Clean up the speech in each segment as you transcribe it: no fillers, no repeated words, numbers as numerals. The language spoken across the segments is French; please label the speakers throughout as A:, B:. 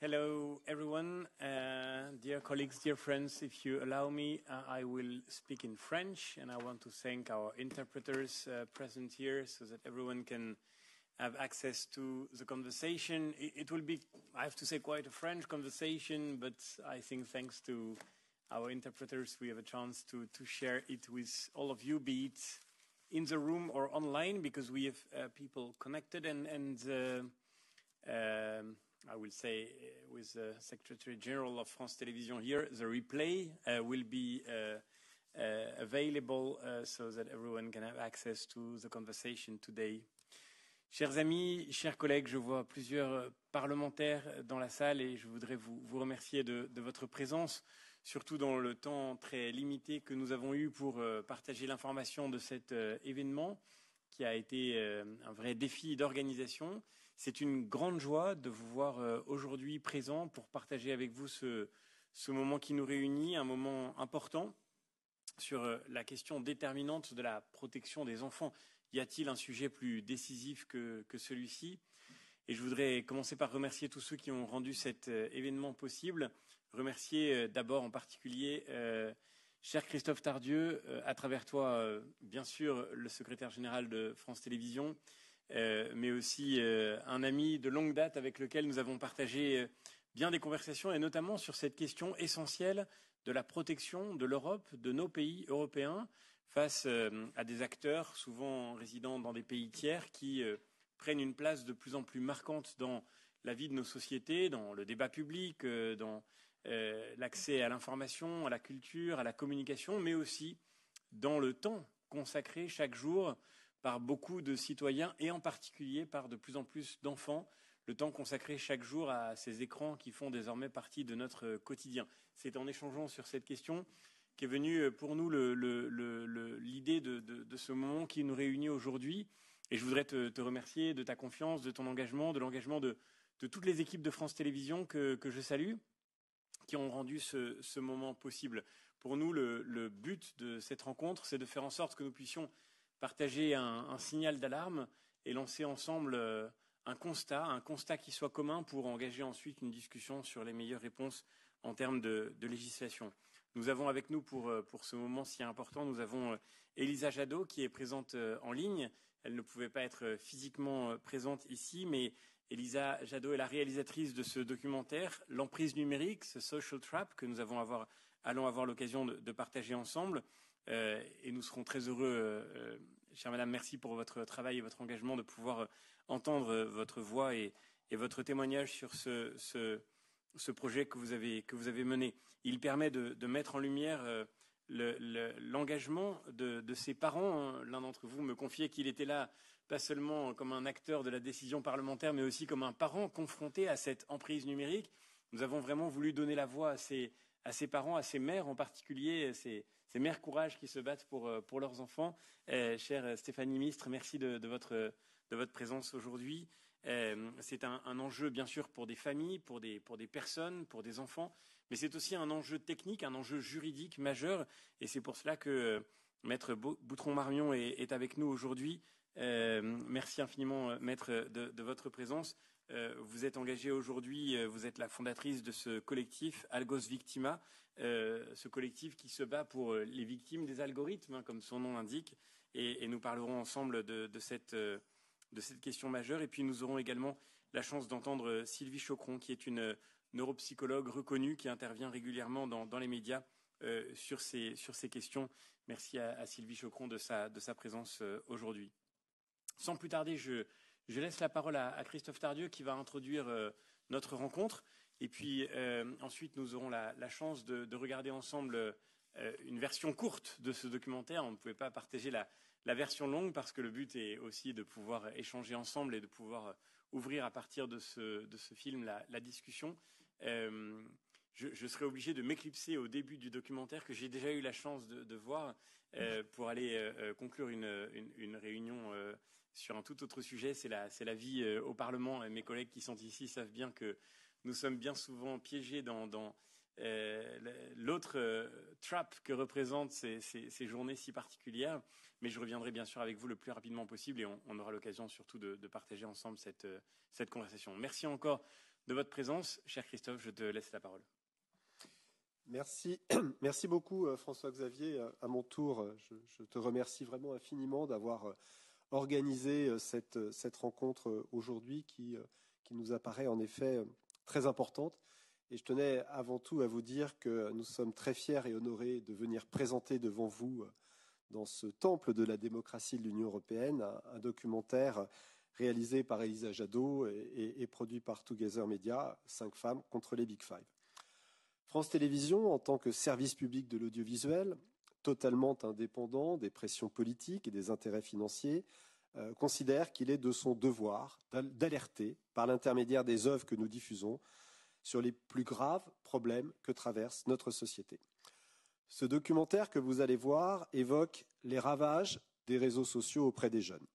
A: Hello, everyone. Dear colleagues, dear friends, if you allow me, I will speak in French, and I want to thank our interpreters present here so that everyone can have access to the conversation. It will be, I have to say, quite a French conversation, but I think thanks to our interpreters, we have a chance to share it with all of you, be it in the room or online, because we have people connected, and I will say with the Secretary General of France Télévisions here, the replay will be available so that everyone can have access to the conversation today. Chers amis, chers collègues, je vois plusieurs parlementaires dans la salle et je voudrais vous remercier de votre présence, surtout dans le temps très limité que nous avons eu pour partager l'information de cet événement qui a été un vrai défi d'organisation. C'est une grande joie de vous voir aujourd'hui présent pour partager avec vous ce moment qui nous réunit, un moment important sur la question déterminante de la protection des enfants. Y a-t-il un sujet plus décisif que celui-ci? Et je voudrais commencer par remercier tous ceux qui ont rendu cet événement possible. Remercier d'abord en particulier cher Christophe Tardieu, à travers toi, bien sûr, le secrétaire général de France Télévisions, mais aussi un ami de longue date avec lequel nous avons partagé bien des conversations, et notamment sur cette question essentielle de la protection de l'Europe, de nos pays européens, face à des acteurs souvent résidant dans des pays tiers qui prennent une place de plus en plus marquante dans la vie de nos sociétés, dans le débat public, dans l'accès à l'information, à la culture, à la communication, mais aussi dans le temps consacré chaque jour par beaucoup de citoyens et en particulier par de plus en plus d'enfants, le temps consacré chaque jour à ces écrans qui font désormais partie de notre quotidien. C'est en échangeant sur cette question qu'est venue pour nous l'idée de ce moment qui nous réunit aujourd'hui. Et je voudrais te remercier de ta confiance, de ton engagement, de l'engagement de toutes les équipes de France Télévisions que je salue, qui ont rendu ce moment possible. Pour nous, le but de cette rencontre, c'est de faire en sorte que nous puissions partager un signal d'alarme et lancer ensemble un constat qui soit commun pour engager ensuite une discussion sur les meilleures réponses en termes de législation. Nous avons avec nous pour ce moment si important, nous avons Elisa Jadot qui est présente en ligne. Elle ne pouvait pas être physiquement présente ici, mais Elisa Jadot est la réalisatrice de ce documentaire, L'emprise numérique, ce social trap que nous allons avoir l'occasion de partager ensemble. Et nous serons très heureux, chère madame, merci pour votre travail et votre engagement de pouvoir entendre votre voix et votre témoignage sur ce projet que vous avez mené. Il permet de mettre en lumière l'engagement de ses parents. L'un d'entre vous me confiait qu'il était là, pas seulement comme un acteur de la décision parlementaire, mais aussi comme un parent confronté à cette emprise numérique. Nous avons vraiment voulu donner la voix à ces parents, à ces mères en particulier, ces mères courage qui se battent pour leurs enfants. Chère Stéphanie Mistre, merci de votre présence aujourd'hui. C'est un enjeu bien sûr pour des familles, pour des personnes, pour des enfants, mais c'est aussi un enjeu technique, un enjeu juridique majeur, et c'est pour cela que Maître Boutron-Marmion est avec nous aujourd'hui. Merci infiniment, Maître, de votre présence. Vous êtes engagée aujourd'hui, vous êtes la fondatrice de ce collectif Algos Victima, ce collectif qui se bat pour les victimes des algorithmes, comme son nom l'indique, et nous parlerons ensemble de cette question majeure. Et puis nous aurons également la chance d'entendre Sylvie Chocron, qui est une neuropsychologue reconnue qui intervient régulièrement dans les médias sur ces questions. Merci à Sylvie Chocron de sa présence aujourd'hui. Sans plus tarder, je laisse la parole à Christophe Tardieu qui va introduire notre rencontre. Et puis ensuite, nous aurons la chance de regarder ensemble une version courte de ce documentaire. On ne pouvait pas partager la version longue parce que le but est aussi de pouvoir échanger ensemble et de pouvoir ouvrir à partir de ce film la discussion. Je serai obligé de m'éclipser au début du documentaire que j'ai déjà eu la chance de voir pour aller conclure une réunion sur un tout autre sujet. C'est la vie au Parlement. Et mes collègues qui sont ici savent bien que nous sommes bien souvent piégés dans l'autre trap que représentent ces journées si particulières. Mais je reviendrai bien sûr avec vous le plus rapidement possible et on aura l'occasion surtout de partager ensemble cette conversation. Merci encore de votre présence. Cher Christophe, je te laisse la parole.
B: Merci, merci beaucoup François-Xavier. À mon tour, je te remercie vraiment infiniment d'avoir organisé cette rencontre aujourd'hui qui nous apparaît en effet très importante. Et je tenais avant tout à vous dire que nous sommes très fiers et honorés de venir présenter devant vous, dans ce temple de la démocratie de l'Union européenne, un documentaire réalisé par Elisa Jadot et produit par Together Media, 5 femmes contre les Big Five. France Télévisions, en tant que service public de l'audiovisuel, totalement indépendant des pressions politiques et des intérêts financiers, considère qu'il est de son devoir d'alerter, par l'intermédiaire des œuvres que nous diffusons, sur les plus graves problèmes que traverse notre société. Ce documentaire que vous allez voir évoque les ravages des réseaux sociaux auprès des jeunes.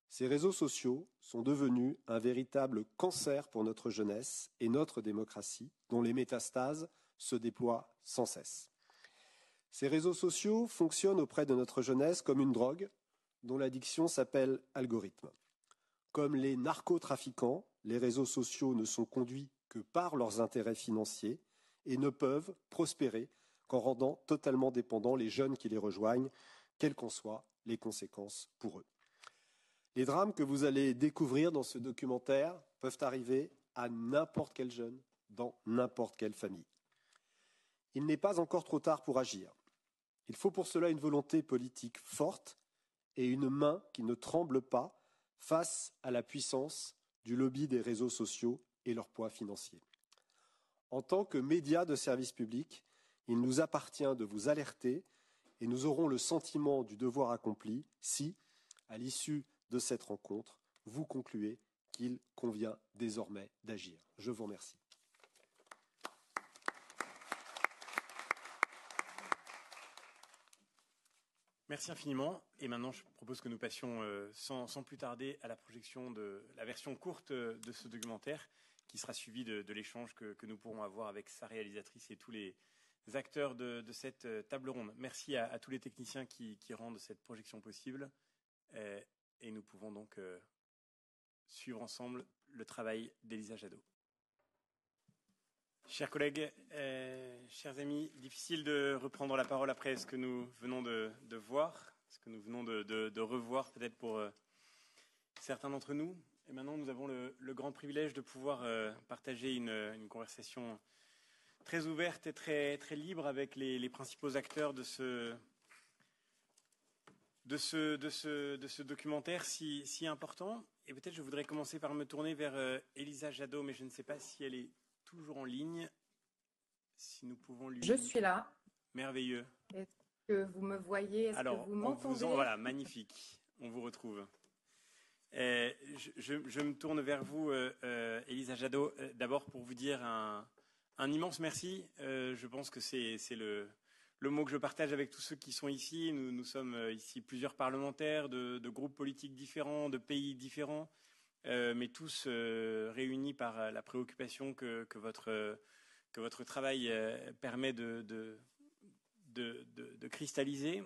B: Ces réseaux sociaux sont devenus un véritable cancer pour notre jeunesse et notre démocratie, dont les métastases se déploient sans cesse. Ces réseaux sociaux fonctionnent auprès de notre jeunesse comme une drogue dont l'addiction s'appelle algorithme. Comme les narcotrafiquants, les réseaux sociaux ne sont conduits que par leurs intérêts financiers et ne peuvent prospérer qu'en rendant totalement dépendants les jeunes qui les rejoignent, quelles qu'en soient les conséquences pour eux. Les drames que vous allez découvrir dans ce documentaire peuvent arriver à n'importe quel jeune, dans n'importe quelle famille. Il n'est pas encore trop tard pour agir. Il faut pour cela une volonté politique forte et une main qui ne tremble pas face à la puissance du lobby des réseaux sociaux et leur poids financier. En tant que médias de service public, il nous appartient de vous alerter et nous aurons le sentiment du devoir accompli si, à l'issue de cette rencontre, vous concluez qu'il convient désormais d'agir. Je vous remercie.
A: Merci infiniment. Et maintenant, je propose que nous passions sans plus tarder à la projection de la version courte de ce documentaire, qui sera suivie de l'échange que nous pourrons avoir avec sa réalisatrice et tous les acteurs de cette table ronde. Merci à tous les techniciens qui rendent cette projection possible. Et nous pouvons donc suivre ensemble le travail d'Elisa Jadot. Chers collègues, chers amis, difficile de reprendre la parole après ce que nous venons de voir, ce que nous venons de revoir peut-être pour certains d'entre nous. Et maintenant, nous avons le grand privilège de pouvoir partager une conversation très ouverte et très libre avec les principaux acteurs de ce documentaire si important. Et peut-être je voudrais commencer par me tourner vers Elisa Jadot, mais je ne sais pas si elle est toujours en ligne. Si nous pouvons lui...
C: Je suis là.
A: Merveilleux.
C: Est-ce que vous me voyez? Est-ce que vous m'entendez?
A: Voilà, magnifique. On vous retrouve. Je me tourne vers vous, Elisa Jadot, d'abord pour vous dire un immense merci. Je pense que c'est le mot que je partage avec tous ceux qui sont ici. Nous sommes ici plusieurs parlementaires de groupes politiques différents, de pays différents, mais tous réunis par la préoccupation que votre travail permet de cristalliser.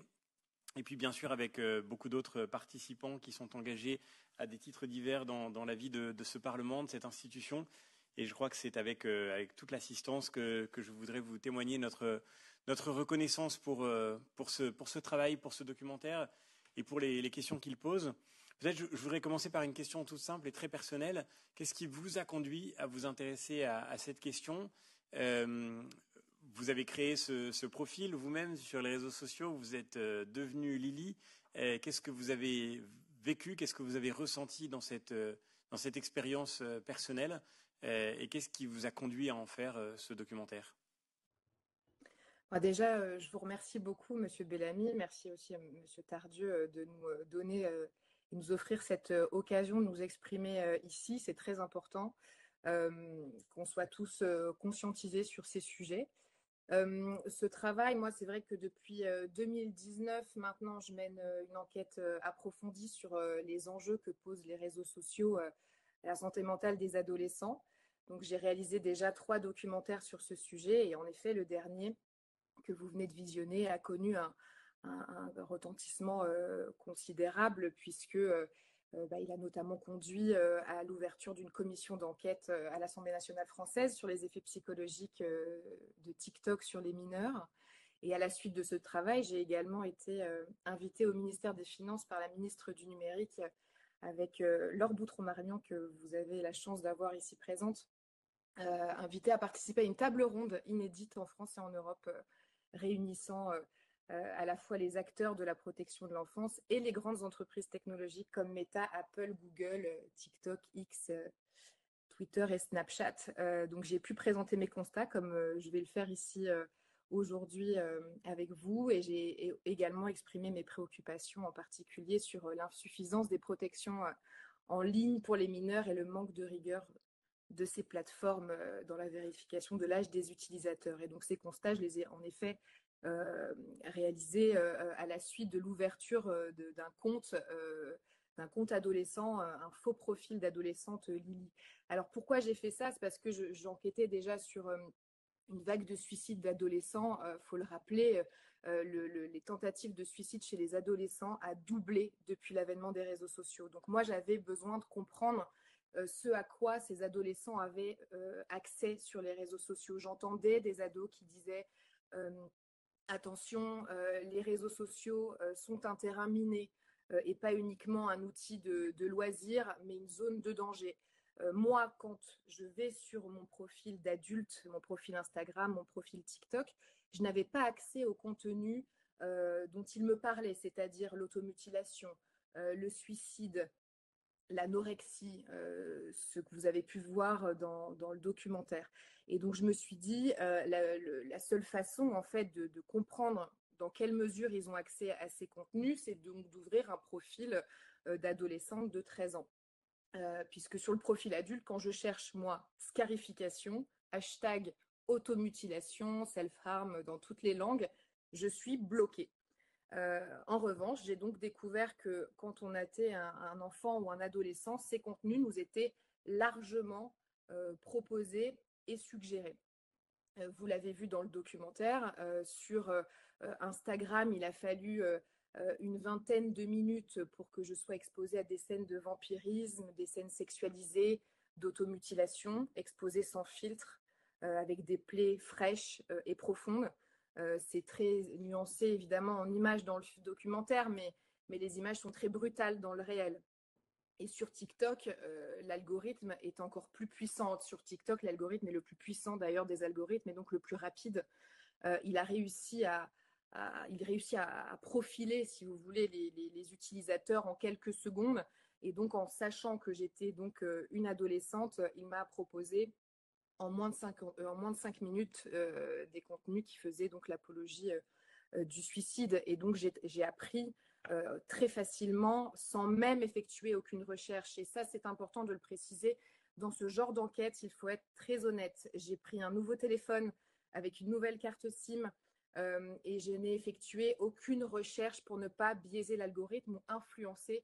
A: Et puis bien sûr avec beaucoup d'autres participants qui sont engagés à des titres divers dans la vie de ce Parlement, de cette institution. Et je crois que c'est avec toute l'assistance que je voudrais vous témoigner notre reconnaissance pour ce travail, pour ce documentaire et pour les questions qu'il pose. Peut-être je voudrais commencer par une question toute simple et très personnelle. Qu'est-ce qui vous a conduit à vous intéresser à cette question? Vous avez créé ce profil vous-même sur les réseaux sociaux, vous êtes devenu Lily. Qu'est-ce que vous avez vécu, qu'est-ce que vous avez ressenti dans cette expérience personnelle et qu'est-ce qui vous a conduit à en faire ce documentaire?
C: Déjà, je vous remercie beaucoup, Monsieur Bellamy. Merci aussi à Monsieur Tardieu de nous donner et nous offrir cette occasion de nous exprimer ici. C'est très important qu'on soit tous conscientisés sur ces sujets. Ce travail, moi, c'est vrai que depuis 2019, maintenant, je mène une enquête approfondie sur les enjeux que posent les réseaux sociaux à la santé mentale des adolescents. Donc, j'ai réalisé déjà 3 documentaires sur ce sujet et en effet, le dernier que vous venez de visionner a connu un retentissement considérable puisque Il a notamment conduit à l'ouverture d'une commission d'enquête à l'Assemblée nationale française sur les effets psychologiques de TikTok sur les mineurs. Et à la suite de ce travail, j'ai également été invitée au ministère des Finances par la ministre du Numérique avec Laure Doutron-Marmion, que vous avez la chance d'avoir ici présente, invitée à participer à une table ronde inédite en France et en Europe, réunissant à la fois les acteurs de la protection de l'enfance et les grandes entreprises technologiques comme Meta, Apple, Google, TikTok, X, Twitter et Snapchat. Donc j'ai pu présenter mes constats comme je vais le faire ici aujourd'hui avec vous, et j'ai également exprimé mes préoccupations en particulier sur l'insuffisance des protections en ligne pour les mineurs et le manque de rigueur de ces plateformes dans la vérification de l'âge des utilisateurs. Et donc ces constats, je les ai en effet réalisés à la suite de l'ouverture d'un compte adolescent, un faux profil d'adolescente Lily. Alors pourquoi j'ai fait ça? C'est parce que j'enquêtais déjà sur une vague de suicides d'adolescents. Faut le rappeler, les tentatives de suicide chez les adolescents a doublé depuis l'avènement des réseaux sociaux. Donc moi, j'avais besoin de comprendre ce à quoi ces adolescents avaient accès sur les réseaux sociaux. J'entendais des ados qui disaient attention, les réseaux sociaux sont un terrain miné et pas uniquement un outil de loisir, mais une zone de danger. Moi, quand je vais sur mon profil d'adulte, mon profil Instagram, mon profil TikTok, je n'avais pas accès au contenu dont il me parlait, c'est-à-dire l'automutilation, le suicide, l'anorexie, ce que vous avez pu voir dans le documentaire. Et donc, je me suis dit, la seule façon, en fait, de comprendre dans quelle mesure ils ont accès à ces contenus, c'est donc d'ouvrir un profil d'adolescente de 13 ans. Puisque sur le profil adulte, quand je cherche, moi, scarification, hashtag automutilation, self-harm dans toutes les langues, je suis bloquée. En revanche, j'ai donc découvert que quand on était un enfant ou un adolescent, ces contenus nous étaient largement proposés et suggérés. Vous l'avez vu dans le documentaire, sur Instagram, il a fallu une vingtaine de minutes pour que je sois exposée à des scènes de vampirisme, des scènes sexualisées, d'automutilation, exposée sans filtre, avec des plaies fraîches et profondes. C'est très nuancé évidemment en images dans le documentaire, mais les images sont très brutales dans le réel. Et sur TikTok, l'algorithme est encore plus puissant. Sur TikTok, l'algorithme est le plus puissant d'ailleurs des algorithmes et donc le plus rapide. Il réussit à profiler, si vous voulez, les utilisateurs en quelques secondes. Et donc, en sachant que j'étais donc une adolescente, il m'a proposé en moins de 5 minutes des contenus qui faisaient donc l'apologie du suicide. Et donc, j'ai appris très facilement, sans même effectuer aucune recherche. Et ça, c'est important de le préciser. Dans ce genre d'enquête, il faut être très honnête. J'ai pris un nouveau téléphone avec une nouvelle carte SIM et je n'ai effectué aucune recherche pour ne pas biaiser l'algorithme ou influencer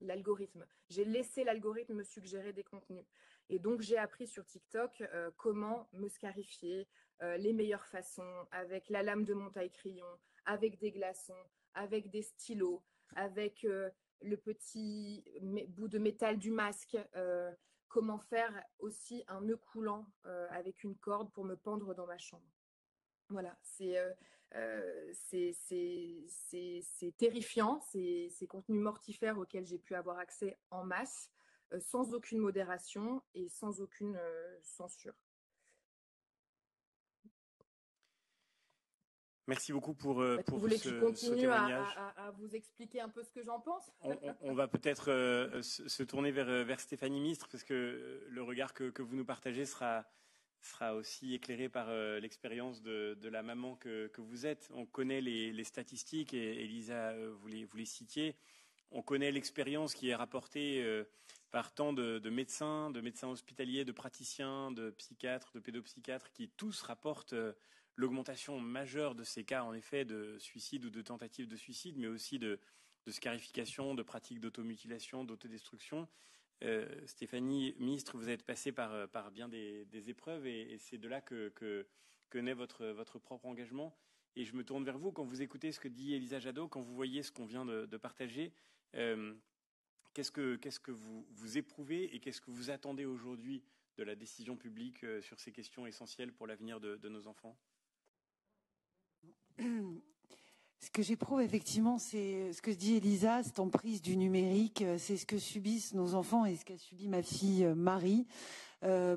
C: l'algorithme. J'ai laissé l'algorithme me suggérer des contenus. Et donc, j'ai appris sur TikTok comment me scarifier, les meilleures façons, avec la lame de mon taille-crayon, avec des glaçons, avec des stylos, avec le petit bout de métal du masque, comment faire aussi un nœud coulant avec une corde pour me pendre dans ma chambre. Voilà, c'est terrifiant, ces contenus mortifères auxquels j'ai pu avoir accès en masse, sans aucune modération et sans aucune censure.
A: Merci beaucoup pour
C: vous voulez que je continue
A: témoignage.
C: à vous expliquer un peu ce que j'en pense?
A: On va peut-être se tourner vers Stéphanie Mistre, parce que le regard que vous nous partagez sera aussi éclairé par l'expérience de la maman que vous êtes. On connaît les statistiques, et Elisa, vous les citiez. On connaît l'expérience qui est rapportée par tant de médecins hospitaliers, de praticiens, de psychiatres, de pédopsychiatres, qui tous rapportent l'augmentation majeure de ces cas, en effet, de suicide ou de tentative de suicide, mais aussi de scarification, de pratiques d'automutilation, d'autodestruction. Stéphanie Mistre, vous êtes passée par bien des épreuves, et c'est de là que naît votre propre engagement. Et je me tourne vers vous, quand vous écoutez ce que dit Elisa Jadot, quand vous voyez ce qu'on vient de partager, Qu'est-ce que vous éprouvez et qu'est-ce que vous attendez aujourd'hui de la décision publique sur ces questions essentielles pour l'avenir de nos enfants?
D: Ce que j'éprouve effectivement, c'est ce que dit Elisa, cette emprise du numérique, c'est ce que subissent nos enfants et ce qu'a subi ma fille Marie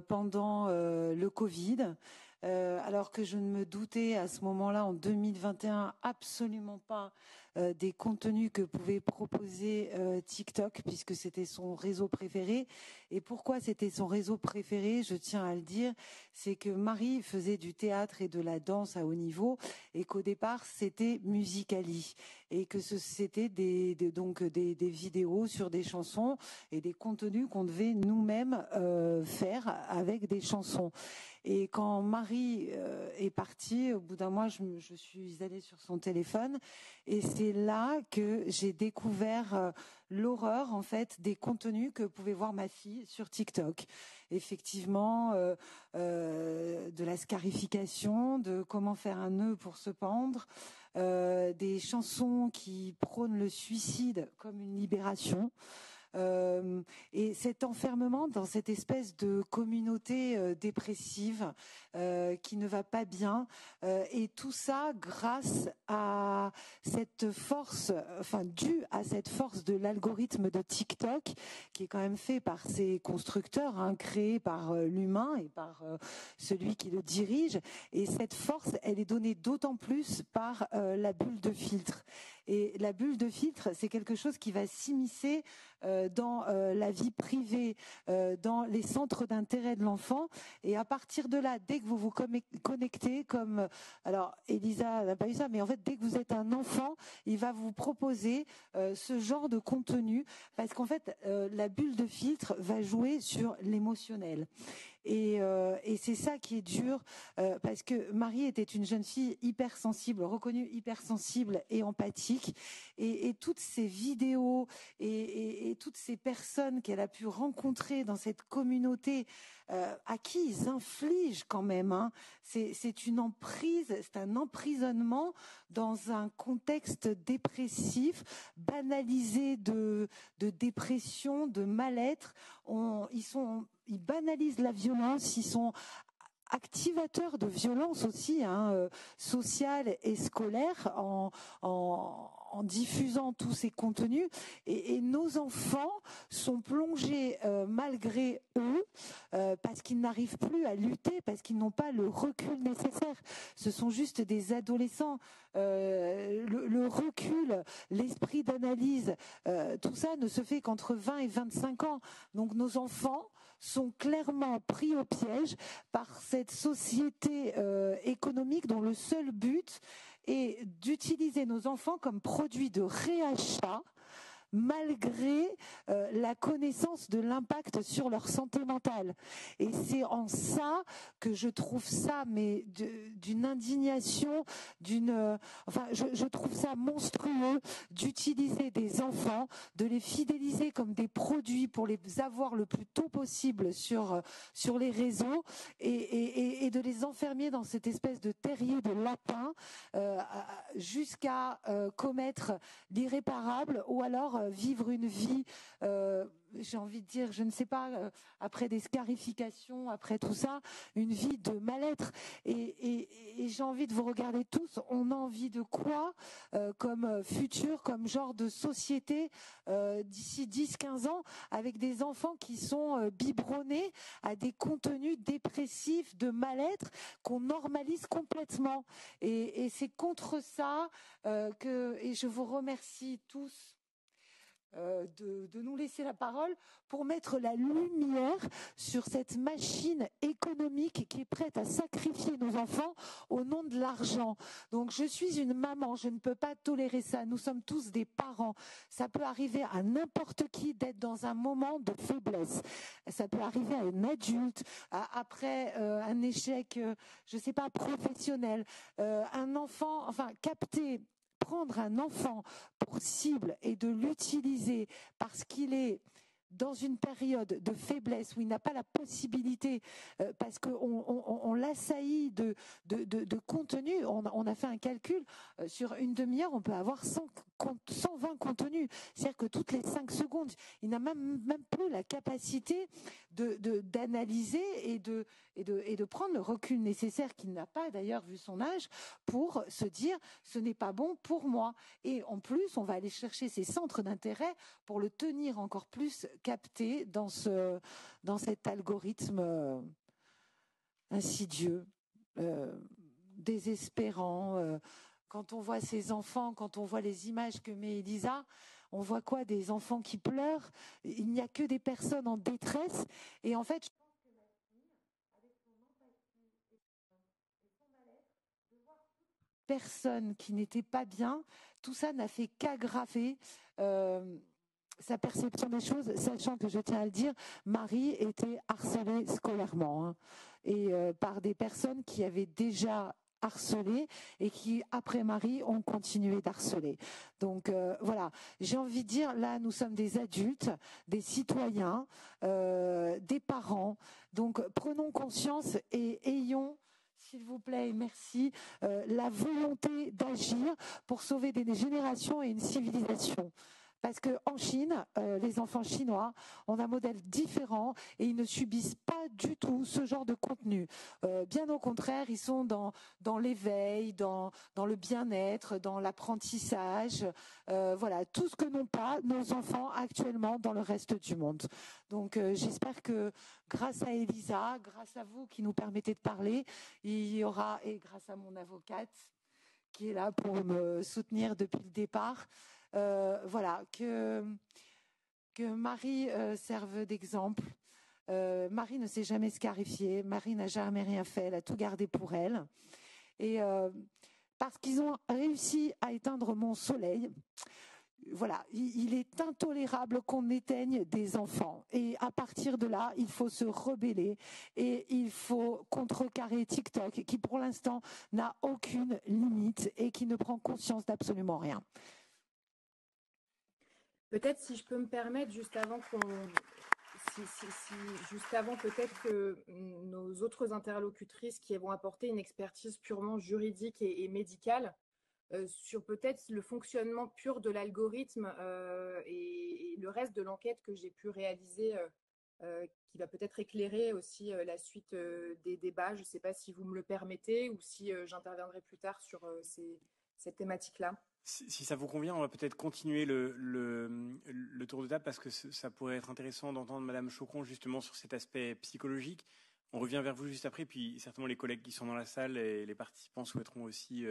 D: pendant le Covid. Alors que je ne me doutais à ce moment-là, en 2021, absolument pas des contenus que pouvait proposer TikTok, puisque c'était son réseau préféré. Et pourquoi c'était son réseau préféré, je tiens à le dire, c'est que Marie faisait du théâtre et de la danse à haut niveau, et qu'au départ, c'était Musical.ly, et que c'était des vidéos sur des chansons et des contenus qu'on devait nous-mêmes faire avec des chansons. Et quand Marie est partie, au bout d'un mois, je suis allée sur son téléphone et c'est là que j'ai découvert l'horreur en fait des contenus que pouvait voir ma fille sur TikTok. Effectivement, de la scarification, de comment faire un nœud pour se pendre, des chansons qui prônent le suicide comme une libération. Et cet enfermement dans cette espèce de communauté dépressive qui ne va pas bien, et tout ça grâce à cette force, dû à cette force de l'algorithme de TikTok qui est quand même fait par ses constructeurs, créé par l'humain et par celui qui le dirige. Et cette force, elle est donnée d'autant plus par la bulle de filtre. Et la bulle de filtre, c'est quelque chose qui va s'immiscer dans la vie privée, dans les centres d'intérêt de l'enfant. Et à partir de là, dès que vous vous connectez, comme alors Elisa n'a pas eu ça, mais en fait, dès que vous êtes un enfant, il va vous proposer ce genre de contenu, parce qu'en fait, la bulle de filtre va jouer sur l'émotionnel. Et c'est ça qui est dur, parce que Marie était une jeune fille hypersensible, reconnue hypersensible et empathique, et toutes ces vidéos et toutes ces personnes qu'elle a pu rencontrer dans cette communauté, à qui ils infligent quand même, c'est une emprise, c'est un emprisonnement dans un contexte dépressif, banalisé de dépression, de mal-être. Ils banalisent la violence, ils sont activateurs de violence aussi, sociale et scolaire, en diffusant tous ces contenus, et nos enfants sont plongés malgré eux, parce qu'ils n'arrivent plus à lutter, parce qu'ils n'ont pas le recul nécessaire. Ce sont juste des adolescents. Le recul, l'esprit d'analyse, tout ça ne se fait qu'entre 20 et 25 ans. Donc nos enfants sont clairement pris au piège par cette société économique dont le seul but est d'utiliser nos enfants comme produits de réachat, malgré la connaissance de l'impact sur leur santé mentale. Et c'est en ça que je trouve ça, mais d'une indignation, je trouve ça monstrueux d'utiliser des enfants, de les fidéliser comme des produits pour les avoir le plus tôt possible sur les réseaux, et de les enfermer dans cette espèce de terrier de lapin jusqu'à commettre l'irréparable, ou alors vivre une vie, j'ai envie de dire, je ne sais pas, après des scarifications, après tout ça, une vie de mal-être. Et j'ai envie de vous regarder tous, on a envie de quoi comme futur, comme genre de société d'ici 10-15 ans, avec des enfants qui sont biberonnés à des contenus dépressifs, de mal-être, qu'on normalise complètement. Et c'est contre ça et je vous remercie tous de nous laisser la parole pour mettre la lumière sur cette machine économique qui est prête à sacrifier nos enfants au nom de l'argent. Donc je suis une maman, je ne peux pas tolérer ça. Nous sommes tous des parents. Ça peut arriver à n'importe qui d'être dans un moment de faiblesse. Ça peut arriver à un adulte, après un échec, je sais pas, professionnel, un enfant, prendre un enfant pour cible et de l'utiliser parce qu'il est dans une période de faiblesse où il n'a pas la possibilité, parce qu'on l'assaillit de contenu, on a fait un calcul, sur une demi-heure, on peut avoir 120 contenus. C'est-à-dire que toutes les 5 secondes, il n'a même plus la capacité d'analyser et de prendre le recul nécessaire, qu'il n'a pas d'ailleurs vu son âge, pour se dire ce n'est pas bon pour moi. Et en plus, on va aller chercher ces centres d'intérêt pour le tenir encore plus capté dans cet algorithme insidieux, désespérant. Quand on voit ces enfants, quand on voit les images que met Elisa, on voit quoi? Des enfants qui pleurent. Il n'y a que des personnes en détresse. Et en fait, je pense que ma fille, avec son empathie et son mal-être, de voir toute personne qui n'était pas bien, tout ça n'a fait qu'aggraver sa perception des choses, sachant que, je tiens à le dire, Marie était harcelée scolairement, hein, et par des personnes qui avaient déjà harcelé et qui, après Marie, ont continué d'harceler. Donc voilà, j'ai envie de dire, là, nous sommes des adultes, des citoyens, des parents. Donc prenons conscience et ayons, s'il vous plaît, et merci, la volonté d'agir pour sauver des générations et une civilisation. Parce qu'en Chine, les enfants chinois ont un modèle différent et ils ne subissent pas du tout ce genre de contenu. Bien au contraire, ils sont dans l'éveil, dans le bien-être, dans l'apprentissage. Voilà, tout ce que n'ont pas nos enfants actuellement dans le reste du monde. Donc j'espère que grâce à Elisa, grâce à vous qui nous permettez de parler, il y aura, et grâce à mon avocate qui est là pour me soutenir depuis le départ, voilà, que Marie serve d'exemple. Marie ne s'est jamais scarifiée, Marie n'a jamais rien fait, elle a tout gardé pour elle. Et parce qu'ils ont réussi à éteindre mon soleil, voilà, il est intolérable qu'on éteigne des enfants. Et à partir de là, il faut se rebeller et il faut contrecarrer TikTok, qui pour l'instant n'a aucune limite et qui ne prend conscience d'absolument rien.
C: Peut-être, si je peux me permettre, juste avant peut-être que nos autres interlocutrices qui vont apporter une expertise purement juridique et médicale sur peut-être le fonctionnement pur de l'algorithme et le reste de l'enquête que j'ai pu réaliser, qui va peut-être éclairer aussi la suite des débats. Je ne sais pas si vous me le permettez ou si j'interviendrai plus tard sur cette thématique-là.
A: Si ça vous convient, on va peut-être continuer le tour de table parce que ça pourrait être intéressant d'entendre Madame Chocron justement sur cet aspect psychologique. On revient vers vous juste après, puis certainement les collègues qui sont dans la salle et les participants souhaiteront aussi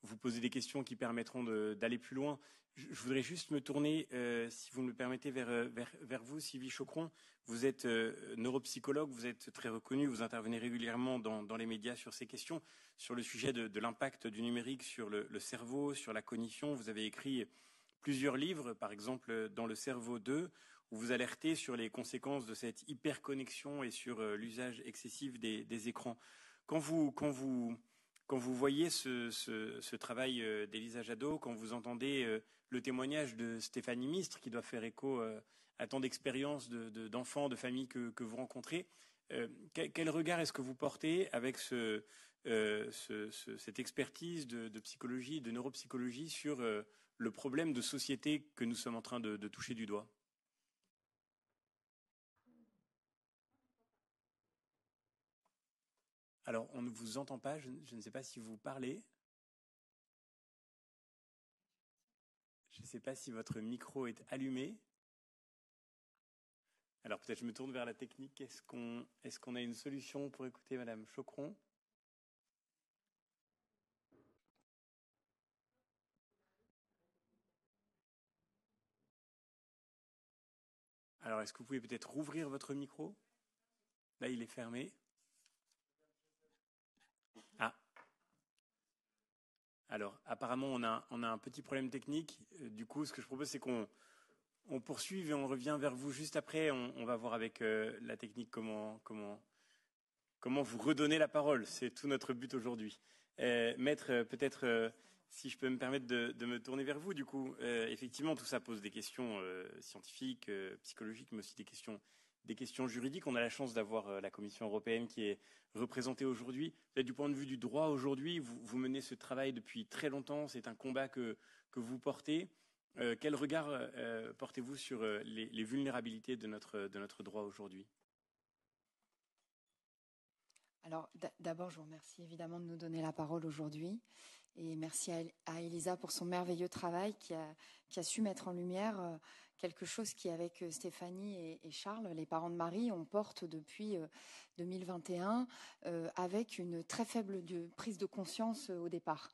A: vous poser des questions qui permettront d'aller plus loin. Je voudrais juste me tourner, si vous me le permettez, vers vous, Sylvie Chocron. Vous êtes neuropsychologue, vous êtes très reconnue, vous intervenez régulièrement dans les médias sur ces questions, sur le sujet de l'impact du numérique sur le cerveau, sur la cognition. Vous avez écrit plusieurs livres, par exemple dans Le cerveau 2, où vous alertez sur les conséquences de cette hyperconnexion et sur l'usage excessif des écrans. Quand vous voyez ce travail d'Elisa Jadot, quand vous entendez le témoignage de Stéphanie Mistre, qui doit faire écho à tant d'expériences d'enfants, de familles que vous rencontrez, quel regard est-ce que vous portez avec cette expertise de psychologie, de neuropsychologie sur le problème de société que nous sommes en train de toucher du doigt? Alors, on ne vous entend pas, je ne sais pas si vous parlez. Je ne sais pas si votre micro est allumé. Alors, peut-être je me tourne vers la technique. Est-ce qu'on a une solution pour écouter Madame Chocron? Alors, est-ce que vous pouvez peut-être rouvrir votre micro? Là, il est fermé. Ah. Alors, apparemment, on a un petit problème technique. Du coup, ce que je propose, c'est qu'on poursuive et on revient vers vous juste après. On va voir avec la technique comment vous redonner la parole. C'est tout notre but aujourd'hui. Maître, peut-être Si je peux me permettre de me tourner vers vous, du coup, effectivement, tout ça pose des questions scientifiques, psychologiques, mais aussi des questions juridiques. On a la chance d'avoir la Commission européenne qui est représentée aujourd'hui. Du point de vue du droit aujourd'hui, vous menez ce travail depuis très longtemps. C'est un combat que vous portez. Quel regard portez-vous sur les vulnérabilités de notre droit aujourd'hui ?
E: Alors, d'abord, je vous remercie évidemment de nous donner la parole aujourd'hui. Et merci à Elisa pour son merveilleux travail qui a su mettre en lumière quelque chose qui, avec Stéphanie et Charles, les parents de Marie, on porte depuis 2021 avec une très faible prise de conscience au départ.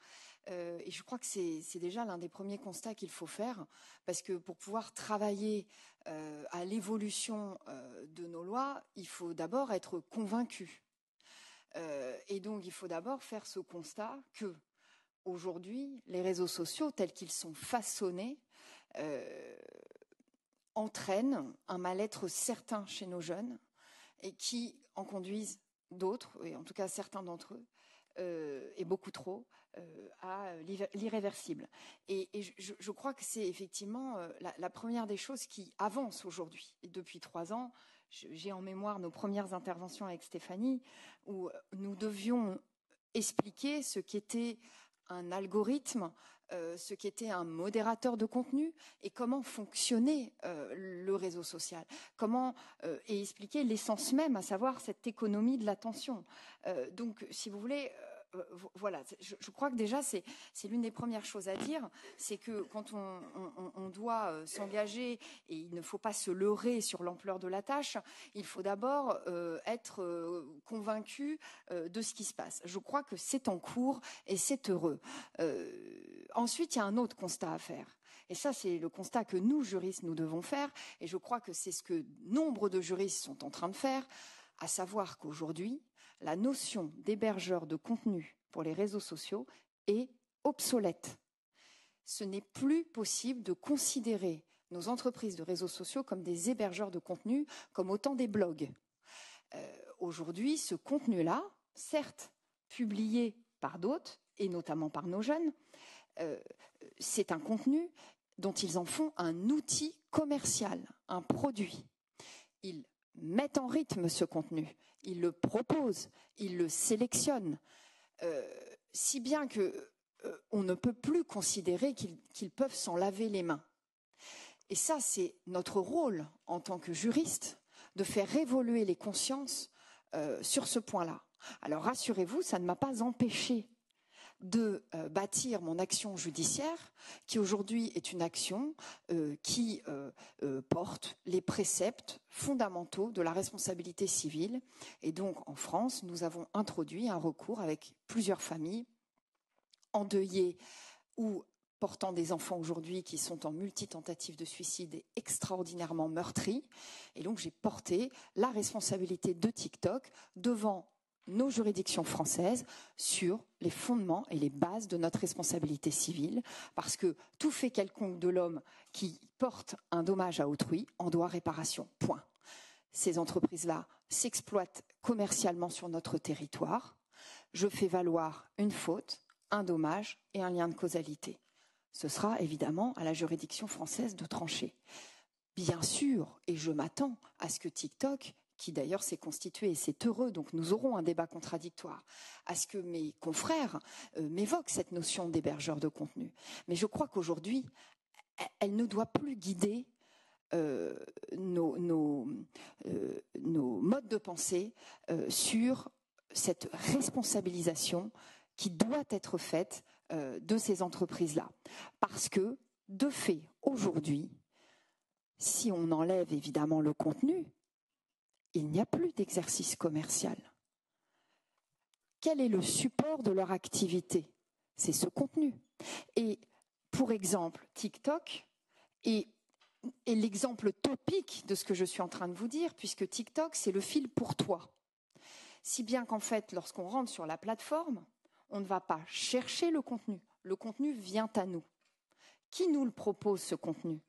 E: Et je crois que c'est déjà l'un des premiers constats qu'il faut faire, parce que pour pouvoir travailler à l'évolution de nos lois, il faut d'abord être convaincu. Et donc, il faut d'abord faire ce constat que, aujourd'hui, les réseaux sociaux, tels qu'ils sont façonnés, entraînent un mal-être certain chez nos jeunes et qui en conduisent d'autres, et en tout cas certains d'entre eux, et beaucoup trop, à l'irréversible. Et je crois que c'est effectivement la première des choses qui avance aujourd'hui. Et depuis 3 ans, j'ai en mémoire nos premières interventions avec Stéphanie, où nous devions expliquer ce qu'était un algorithme, ce qu'était un modérateur de contenu et comment fonctionnait le réseau social, et expliquer l'essence même, à savoir cette économie de l'attention. Donc, si vous voulez, voilà, je crois que déjà c'est l'une des premières choses à dire, c'est que quand on doit s'engager, et il ne faut pas se leurrer sur l'ampleur de la tâche, il faut d'abord être convaincu de ce qui se passe. Je crois que c'est en cours et c'est heureux. Ensuite, il y a un autre constat à faire. Et ça, c'est le constat que nous, juristes, nous devons faire. Et je crois que c'est ce que nombre de juristes sont en train de faire, à savoir qu'aujourd'hui, la notion d'hébergeur de contenu pour les réseaux sociaux est obsolète. Ce n'est plus possible de considérer nos entreprises de réseaux sociaux comme des hébergeurs de contenu, comme autant des blogs. Aujourd'hui, ce contenu-là, certes publié par d'autres, et notamment par nos jeunes, c'est un contenu dont ils en font un outil commercial, un produit. Ils mettent en rythme ce contenu, ils le proposent, ils le sélectionnent, si bien que on ne peut plus considérer qu'ils peuvent s'en laver les mains. Et ça, c'est notre rôle en tant que juriste, de faire évoluer les consciences sur ce point-là. Alors rassurez-vous, ça ne m'a pas empêché de bâtir mon action judiciaire, qui aujourd'hui est une action qui porte les préceptes fondamentaux de la responsabilité civile. Et donc, en France, nous avons introduit un recours avec plusieurs familles endeuillées ou portant des enfants aujourd'hui qui sont en multitentative de suicide et extraordinairement meurtris. Et donc, j'ai porté la responsabilité de TikTok devant nos juridictions françaises sur les fondements et les bases de notre responsabilité civile, parce que tout fait quelconque de l'homme qui porte un dommage à autrui en doit réparation. Point. Ces entreprises-là s'exploitent commercialement sur notre territoire. Je fais valoir une faute, un dommage et un lien de causalité. Ce sera évidemment à la juridiction française de trancher. Bien sûr, et je m'attends à ce que TikTok, qui d'ailleurs s'est constitué, et c'est heureux, donc nous aurons un débat contradictoire, à ce que mes confrères m'évoquent cette notion d'hébergeur de contenu. Mais je crois qu'aujourd'hui, elle ne doit plus guider nos modes de pensée sur cette responsabilisation qui doit être faite de ces entreprises-là. Parce que, de fait, aujourd'hui, si on enlève évidemment le contenu, il n'y a plus d'exercice commercial. Quel est le support de leur activité? C'est ce contenu. Et pour exemple, TikTok est l'exemple topique de ce que je suis en train de vous dire, puisque TikTok, c'est le fil pour toi. Si bien qu'en fait, lorsqu'on rentre sur la plateforme, on ne va pas chercher le contenu. Le contenu vient à nous. Qui nous le propose, ce contenu?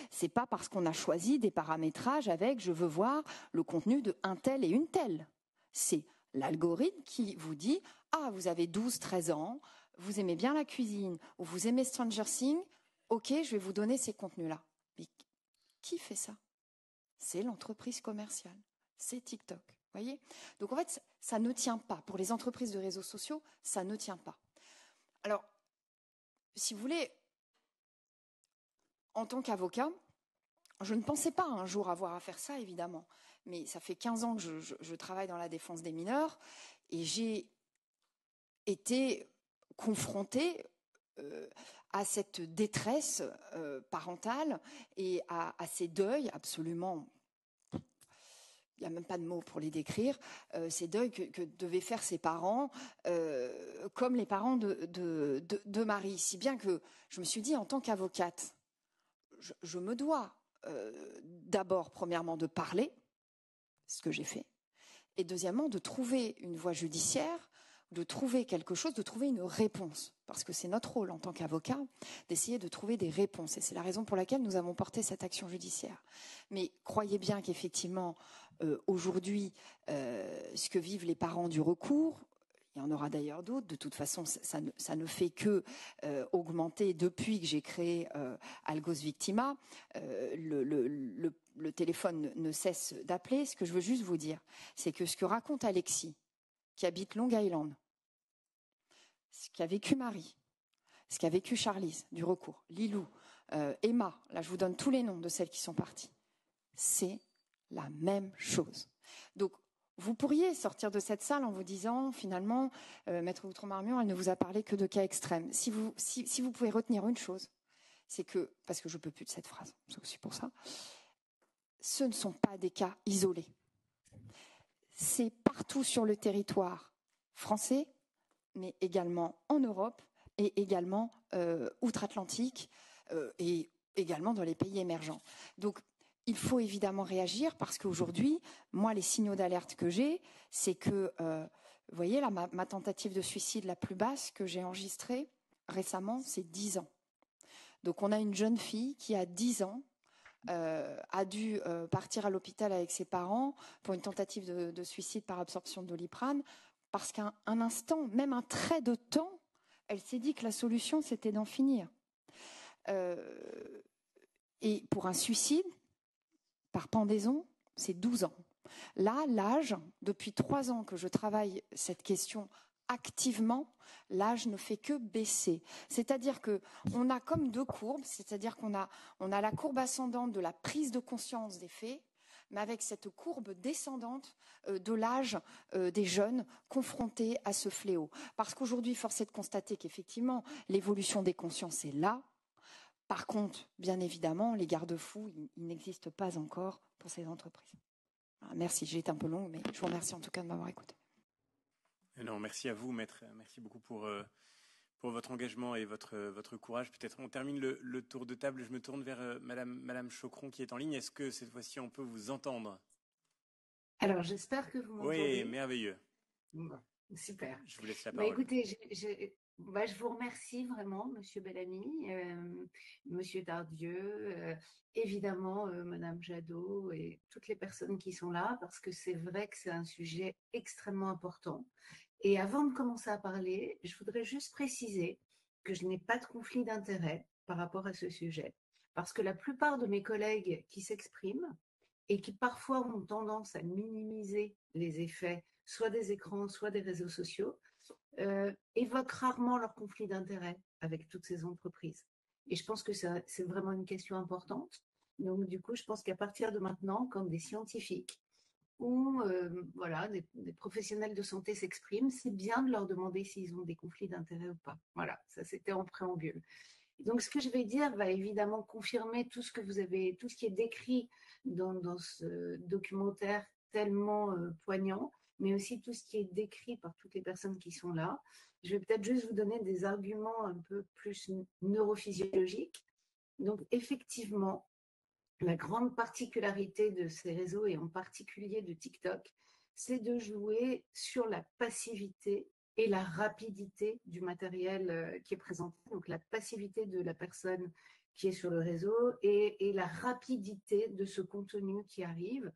E: C'est pas parce qu'on a choisi des paramétrages avec « je veux voir le contenu de un tel et une telle ». C'est l'algorithme qui vous dit « ah, vous avez 12-13 ans, vous aimez bien la cuisine ou vous aimez Stranger Things, ok, je vais vous donner ces contenus-là. Mais qui fait ça? C'est l'entreprise commerciale, c'est TikTok. Voyez? Donc en fait, ça ne tient pas. Pour les entreprises de réseaux sociaux, ça ne tient pas. Alors, si vous voulez, en tant qu'avocat, je ne pensais pas un jour avoir à faire ça, évidemment. Mais ça fait 15 ans que je travaille dans la défense des mineurs et j'ai été confrontée à cette détresse parentale et à ces deuils absolument... Il n'y a même pas de mots pour les décrire, ces deuils que devaient faire ses parents, comme les parents de Marie. Si bien que je me suis dit, en tant qu'avocate, je me dois d'abord, premièrement, de parler, ce que j'ai fait, et deuxièmement, de trouver une voie judiciaire, de trouver quelque chose, de trouver une réponse. Parce que c'est notre rôle en tant qu'avocat d'essayer de trouver des réponses. Et c'est la raison pour laquelle nous avons porté cette action judiciaire. Mais croyez bien qu'effectivement, aujourd'hui, ce que vivent les parents du recours, il y en aura d'ailleurs d'autres. De toute façon, ça ne fait que augmenter depuis que j'ai créé Algos Victima. Le téléphone ne cesse d'appeler. Ce que je veux juste vous dire, c'est que ce que raconte Alexis, qui habite Long Island, ce qu'a vécu Marie, ce qu'a vécu Charlize du recours, Lilou, Emma, là je vous donne tous les noms de celles qui sont parties, c'est la même chose. Donc vous pourriez sortir de cette salle en vous disant finalement, Maître Outremarmion, elle ne vous a parlé que de cas extrêmes. Si vous pouvez retenir une chose, c'est que, parce que je ne peux plus de cette phrase, c'est aussi pour ça, ce ne sont pas des cas isolés. C'est partout sur le territoire français, mais également en Europe et également outre-Atlantique et également dans les pays émergents. Donc, il faut évidemment réagir parce qu'aujourd'hui, moi, les signaux d'alerte que j'ai, c'est que, vous voyez, là, ma tentative de suicide la plus basse que j'ai enregistrée récemment, c'est 10 ans. Donc, on a une jeune fille qui a 10 ans, a dû partir à l'hôpital avec ses parents pour une tentative de suicide par absorption de Doliprane, parce qu'un instant, même un trait de temps, elle s'est dit que la solution, c'était d'en finir. Et pour un suicide, par pendaison, c'est 12 ans. Là, l'âge, depuis 3 ans que je travaille cette question activement, l'âge ne fait que baisser. C'est-à-dire qu'on a comme 2 courbes, c'est-à-dire qu'on a la courbe ascendante de la prise de conscience des faits, mais avec cette courbe descendante de l'âge des jeunes confrontés à ce fléau. Parce qu'aujourd'hui, force est de constater qu'effectivement, l'évolution des consciences est là. Par contre, bien évidemment, les garde-fous, ils n'existent pas encore pour ces entreprises. Alors, merci, j'ai été un peu longue, mais je vous remercie en tout cas de m'avoir écouté.
A: Non, merci à vous, Maître. Merci beaucoup pour votre engagement et votre courage. Peut-être on termine le tour de table. Je me tourne vers Madame Chocron qui est en ligne. Est-ce que cette fois-ci on peut vous entendre?
F: Alors j'espère que vous m'entendez.
A: Oui, merveilleux.
F: Bon, super.
A: Je vous laisse la parole.
F: Écoutez, je vous remercie vraiment, Monsieur Bellamy, Monsieur Tardieu, évidemment Madame Jadot et toutes les personnes qui sont là, parce que c'est vrai que c'est un sujet extrêmement important. Et avant de commencer à parler, je voudrais juste préciser que je n'ai pas de conflit d'intérêt par rapport à ce sujet, parce que la plupart de mes collègues qui s'expriment et qui parfois ont tendance à minimiser les effets, soit des écrans, soit des réseaux sociaux, évoquent rarement leur conflit d'intérêt avec toutes ces entreprises. Et je pense que c'est vraiment une question importante. Donc du coup, je pense qu'à partir de maintenant, comme des scientifiques, où voilà, des professionnels de santé s'expriment, c'est bien de leur demander s'ils ont des conflits d'intérêt ou pas. Voilà, ça c'était en préambule. Donc ce que je vais dire va évidemment confirmer tout ce qui est décrit dans ce documentaire tellement poignant, mais aussi tout ce qui est décrit par toutes les personnes qui sont là. Je vais peut-être juste vous donner des arguments un peu plus neurophysiologiques. Donc effectivement, la grande particularité de ces réseaux, et en particulier de TikTok, c'est de jouer sur la passivité et la rapidité du matériel qui est présenté, donc la passivité de la personne qui est sur le réseau et la rapidité de ce contenu qui arrive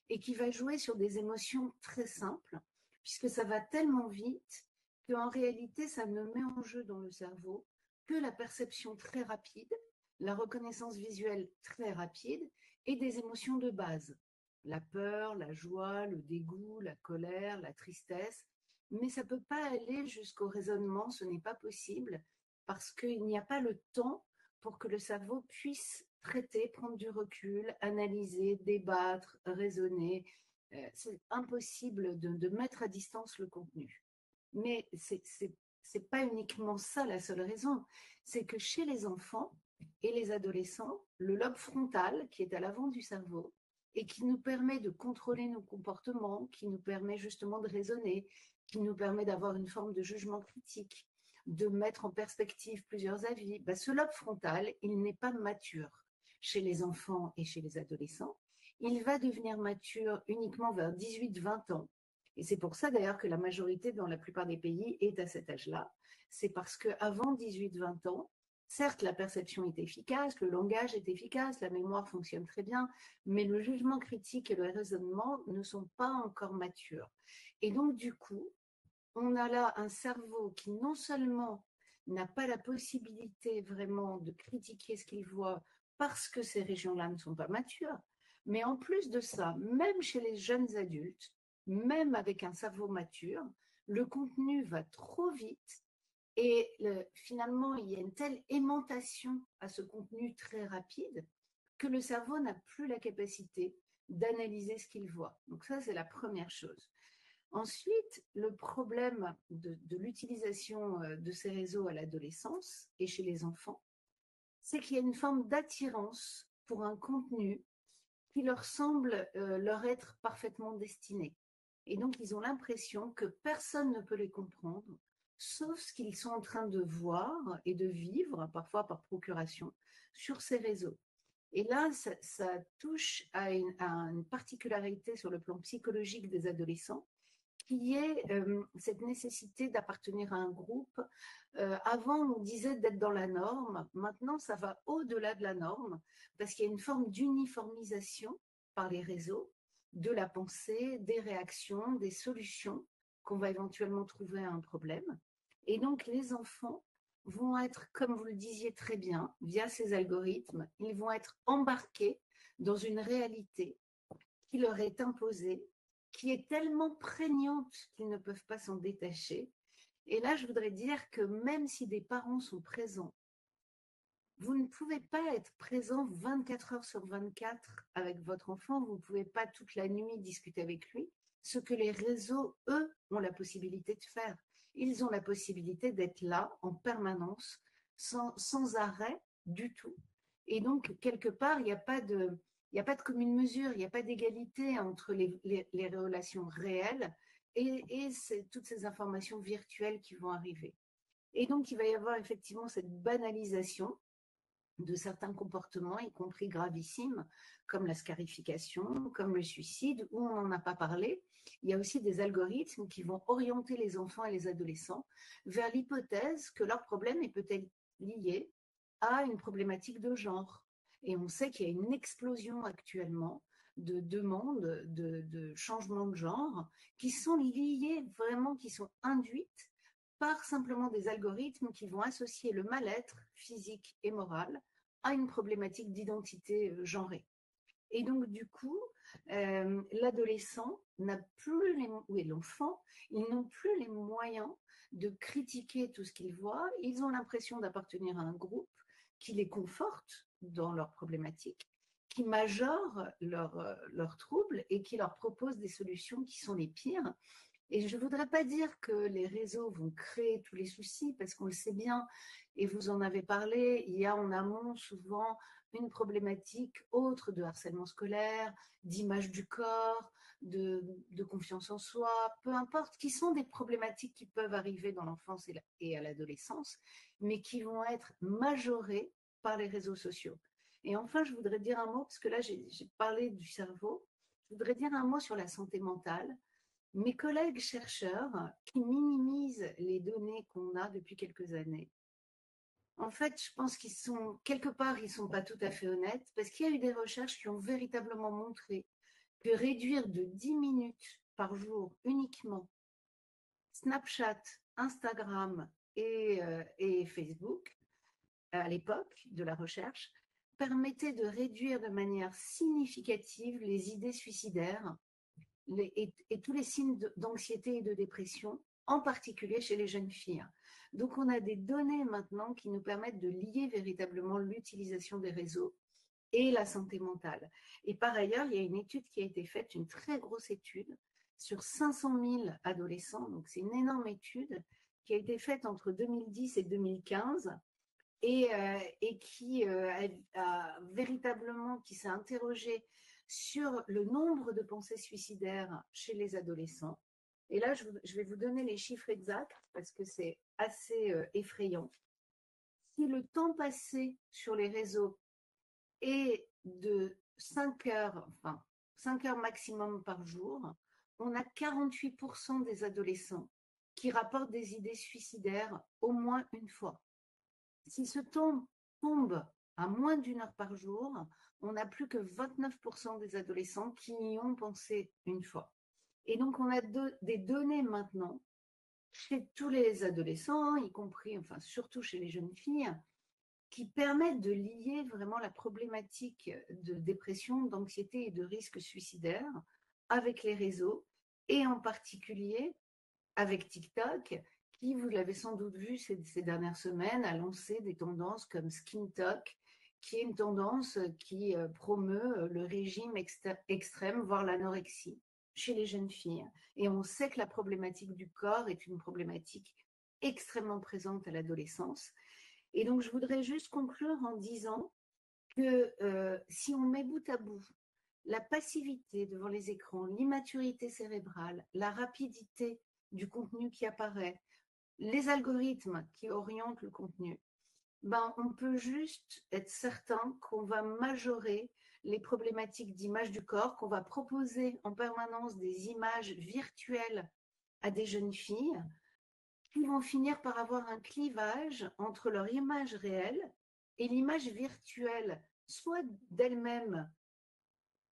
F: et qui va jouer sur des émotions très simples, puisque ça va tellement vite qu'en réalité, ça ne met en jeu dans le cerveau que la perception très rapide, la reconnaissance visuelle très rapide et des émotions de base. La peur, la joie, le dégoût, la colère, la tristesse. Mais ça ne peut pas aller jusqu'au raisonnement, ce n'est pas possible, parce qu'il n'y a pas le temps pour que le cerveau puisse traiter, prendre du recul, analyser, débattre, raisonner. C'est impossible de mettre à distance le contenu. Mais c'est pas uniquement ça la seule raison, c'est que chez les enfants et les adolescents, le lobe frontal qui est à l'avant du cerveau et qui nous permet de contrôler nos comportements, qui nous permet justement de raisonner, qui nous permet d'avoir une forme de jugement critique, de mettre en perspective plusieurs avis, ce lobe frontal, il n'est pas mature chez les enfants et chez les adolescents. Il va devenir mature uniquement vers 18-20 ans. Et c'est pour ça d'ailleurs que la majorité dans la plupart des pays est à cet âge-là. C'est parce qu'avant 18-20 ans, certes, la perception est efficace, le langage est efficace, la mémoire fonctionne très bien, mais le jugement critique et le raisonnement ne sont pas encore matures. Et donc, du coup, on a là un cerveau qui non seulement n'a pas la possibilité vraiment de critiquer ce qu'il voit parce que ces régions-là ne sont pas matures, mais en plus de ça, même chez les jeunes adultes, même avec un cerveau mature, le contenu va trop vite et finalement, il y a une telle aimantation à ce contenu très rapide que le cerveau n'a plus la capacité d'analyser ce qu'il voit. Donc ça, c'est la première chose. Ensuite, le problème de l'utilisation de ces réseaux à l'adolescence et chez les enfants, c'est qu'il y a une forme d'attirance pour un contenu qui leur semble leur être parfaitement destiné. Et donc, ils ont l'impression que personne ne peut les comprendre, sauf ce qu'ils sont en train de voir et de vivre, parfois par procuration, sur ces réseaux. Et là, ça touche à une particularité sur le plan psychologique des adolescents, qui est cette nécessité d'appartenir à un groupe. Avant, on disait d'être dans la norme. Maintenant, ça va au-delà de la norme parce qu'il y a une forme d'uniformisation par les réseaux de la pensée, des réactions, des solutions qu'on va éventuellement trouver à un problème. Et donc, les enfants vont être, comme vous le disiez très bien, via ces algorithmes, ils vont être embarqués dans une réalité qui leur est imposée, qui est tellement prégnante qu'ils ne peuvent pas s'en détacher. Et là, je voudrais dire que même si des parents sont présents, vous ne pouvez pas être présent 24 heures sur 24 avec votre enfant, vous ne pouvez pas toute la nuit discuter avec lui, ce que les réseaux, eux, ont la possibilité de faire. Ils ont la possibilité d'être là en permanence, sans arrêt du tout. Et donc, quelque part, il n'y a pas de commune mesure, il n'y a pas d'égalité entre les relations réelles et toutes ces informations virtuelles qui vont arriver. Et donc, il va y avoir effectivement cette banalisation de certains comportements, y compris gravissimes, comme la scarification, comme le suicide, où on n'en a pas parlé. Il y a aussi des algorithmes qui vont orienter les enfants et les adolescents vers l'hypothèse que leur problème est peut-être lié à une problématique de genre. Et on sait qu'il y a une explosion actuellement de demandes de changement de genre qui sont liées vraiment, qui sont induites par simplement des algorithmes qui vont associer le mal-être physique et moral à une problématique d'identité genrée. Et donc, du coup, l'adolescent n'a plus ou l'enfant, ils n'ont plus les moyens de critiquer tout ce qu'ils voient. Ils ont l'impression d'appartenir à un groupe qui les conforte dans leurs problématiques, qui majore leurs troubles et qui leur propose des solutions qui sont les pires. Et je ne voudrais pas dire que les réseaux vont créer tous les soucis, parce qu'on le sait bien, et vous en avez parlé, il y a en amont souvent une problématique autre de harcèlement scolaire, d'image du corps, de confiance en soi, peu importe, qui sont des problématiques qui peuvent arriver dans l'enfance et à l'adolescence, mais qui vont être majorées par les réseaux sociaux. Et enfin, je voudrais dire un mot, parce que là, j'ai parlé du cerveau, je voudrais dire un mot sur la santé mentale. Mes collègues chercheurs qui minimisent les données qu'on a depuis quelques années, en fait, je pense qu'ils sont, quelque part, ils ne sont pas tout à fait honnêtes, parce qu'il y a eu des recherches qui ont véritablement montré que réduire de 10 minutes par jour uniquement Snapchat Instagram et Facebook, à l'époque de la recherche, permettaient de réduire de manière significative les idées suicidaires et tous les signes d'anxiété et de dépression, en particulier chez les jeunes filles. Donc on a des données maintenant qui nous permettent de lier véritablement l'utilisation des réseaux et la santé mentale. Et par ailleurs, il y a une étude qui a été faite, une très grosse étude, sur 500 000 adolescents, donc c'est une énorme étude, qui a été faite entre 2010 et 2015, et qui a véritablement, qui s'est interrogé sur le nombre de pensées suicidaires chez les adolescents. Et là, je vais vous donner les chiffres exacts parce que c'est assez effrayant. Si le temps passé sur les réseaux est de 5 heures, enfin 5 heures maximum par jour, on a 48% des adolescents qui rapportent des idées suicidaires au moins une fois. Si ce temps tombe à moins d'1 heure par jour, on n'a plus que 29% des adolescents qui y ont pensé une fois. Et donc, on a des données maintenant chez tous les adolescents, y compris, enfin surtout chez les jeunes filles, qui permettent de lier vraiment la problématique de dépression, d'anxiété et de risque suicidaire avec les réseaux, et en particulier avec TikTok, qui, vous l'avez sans doute vu ces dernières semaines, a lancé des tendances comme Skin Talk, qui est une tendance qui promeut le régime extrême, voire l'anorexie, chez les jeunes filles. Et on sait que la problématique du corps est une problématique extrêmement présente à l'adolescence. Et donc, je voudrais juste conclure en disant que si on met bout à bout la passivité devant les écrans, l'immaturité cérébrale, la rapidité du contenu qui apparaît, les algorithmes qui orientent le contenu, ben, on peut juste être certain qu'on va majorer les problématiques d'image du corps, qu'on va proposer en permanence des images virtuelles à des jeunes filles qui vont finir par avoir un clivage entre leur image réelle et l'image virtuelle, soit d'elle-même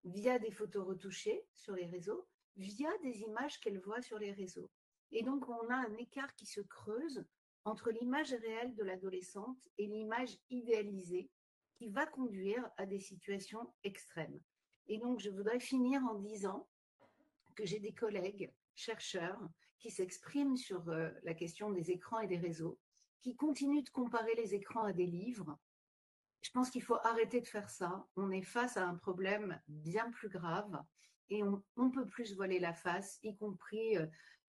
F: via des photos retouchées sur les réseaux, via des images qu'elle voit sur les réseaux. Et donc, on a un écart qui se creuse entre l'image réelle de l'adolescente et l'image idéalisée qui va conduire à des situations extrêmes. Et donc, je voudrais finir en disant que j'ai des collègues chercheurs qui s'expriment sur la question des écrans et des réseaux, qui continuent de comparer les écrans à des livres. Je pense qu'il faut arrêter de faire ça. On est face à un problème bien plus grave et on ne peut plus se voiler la face, y compris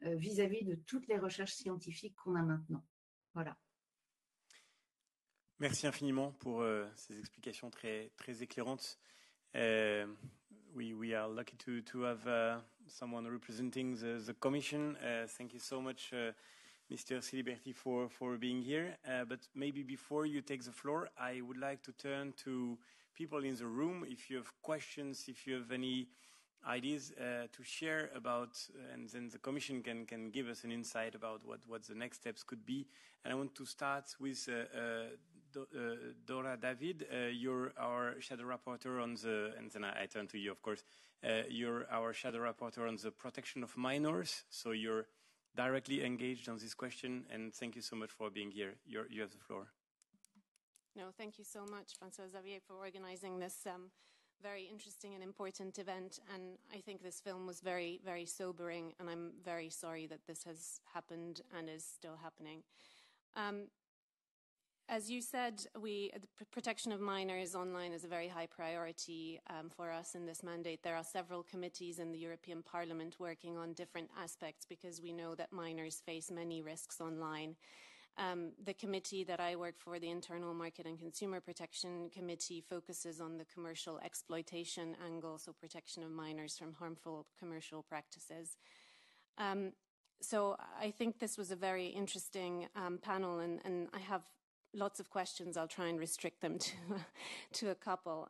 F: vis-à-vis de toutes les recherches scientifiques qu'on a maintenant. Voilà.
A: Merci infiniment pour ces explications très, très éclairantes. We are lucky to have someone representing the Commission. Thank you so much, Mr. Ciliberti, for being here. But maybe before you take the floor, I would like to turn to people in the room. If you have questions, if you have any ideas to share about, and then the Commission can give us an insight about what the next steps could be. And I want to start with Dora David. You're our shadow rapporteur on the, and then I turn to you, of course. You're our shadow rapporteur on the protection of minors, so you're directly engaged on this question, and thank you so much for being here. You have the floor.
G: No, thank you so much, François Xavier, for organizing this very interesting and important event. And I think this film was very, very sobering, and I'm very sorry that this has happened and is still happening. As you said, the protection of minors online is a very high priority for us in this mandate. There are several committees in the European Parliament working on different aspects because we know that minors face many risks online. The committee that I work for, the Internal Market and Consumer Protection Committee, focuses on the commercial exploitation angle, so protection of minors from harmful commercial practices. So I think this was a very interesting panel, and I have lots of questions. I'll try and restrict them to a couple.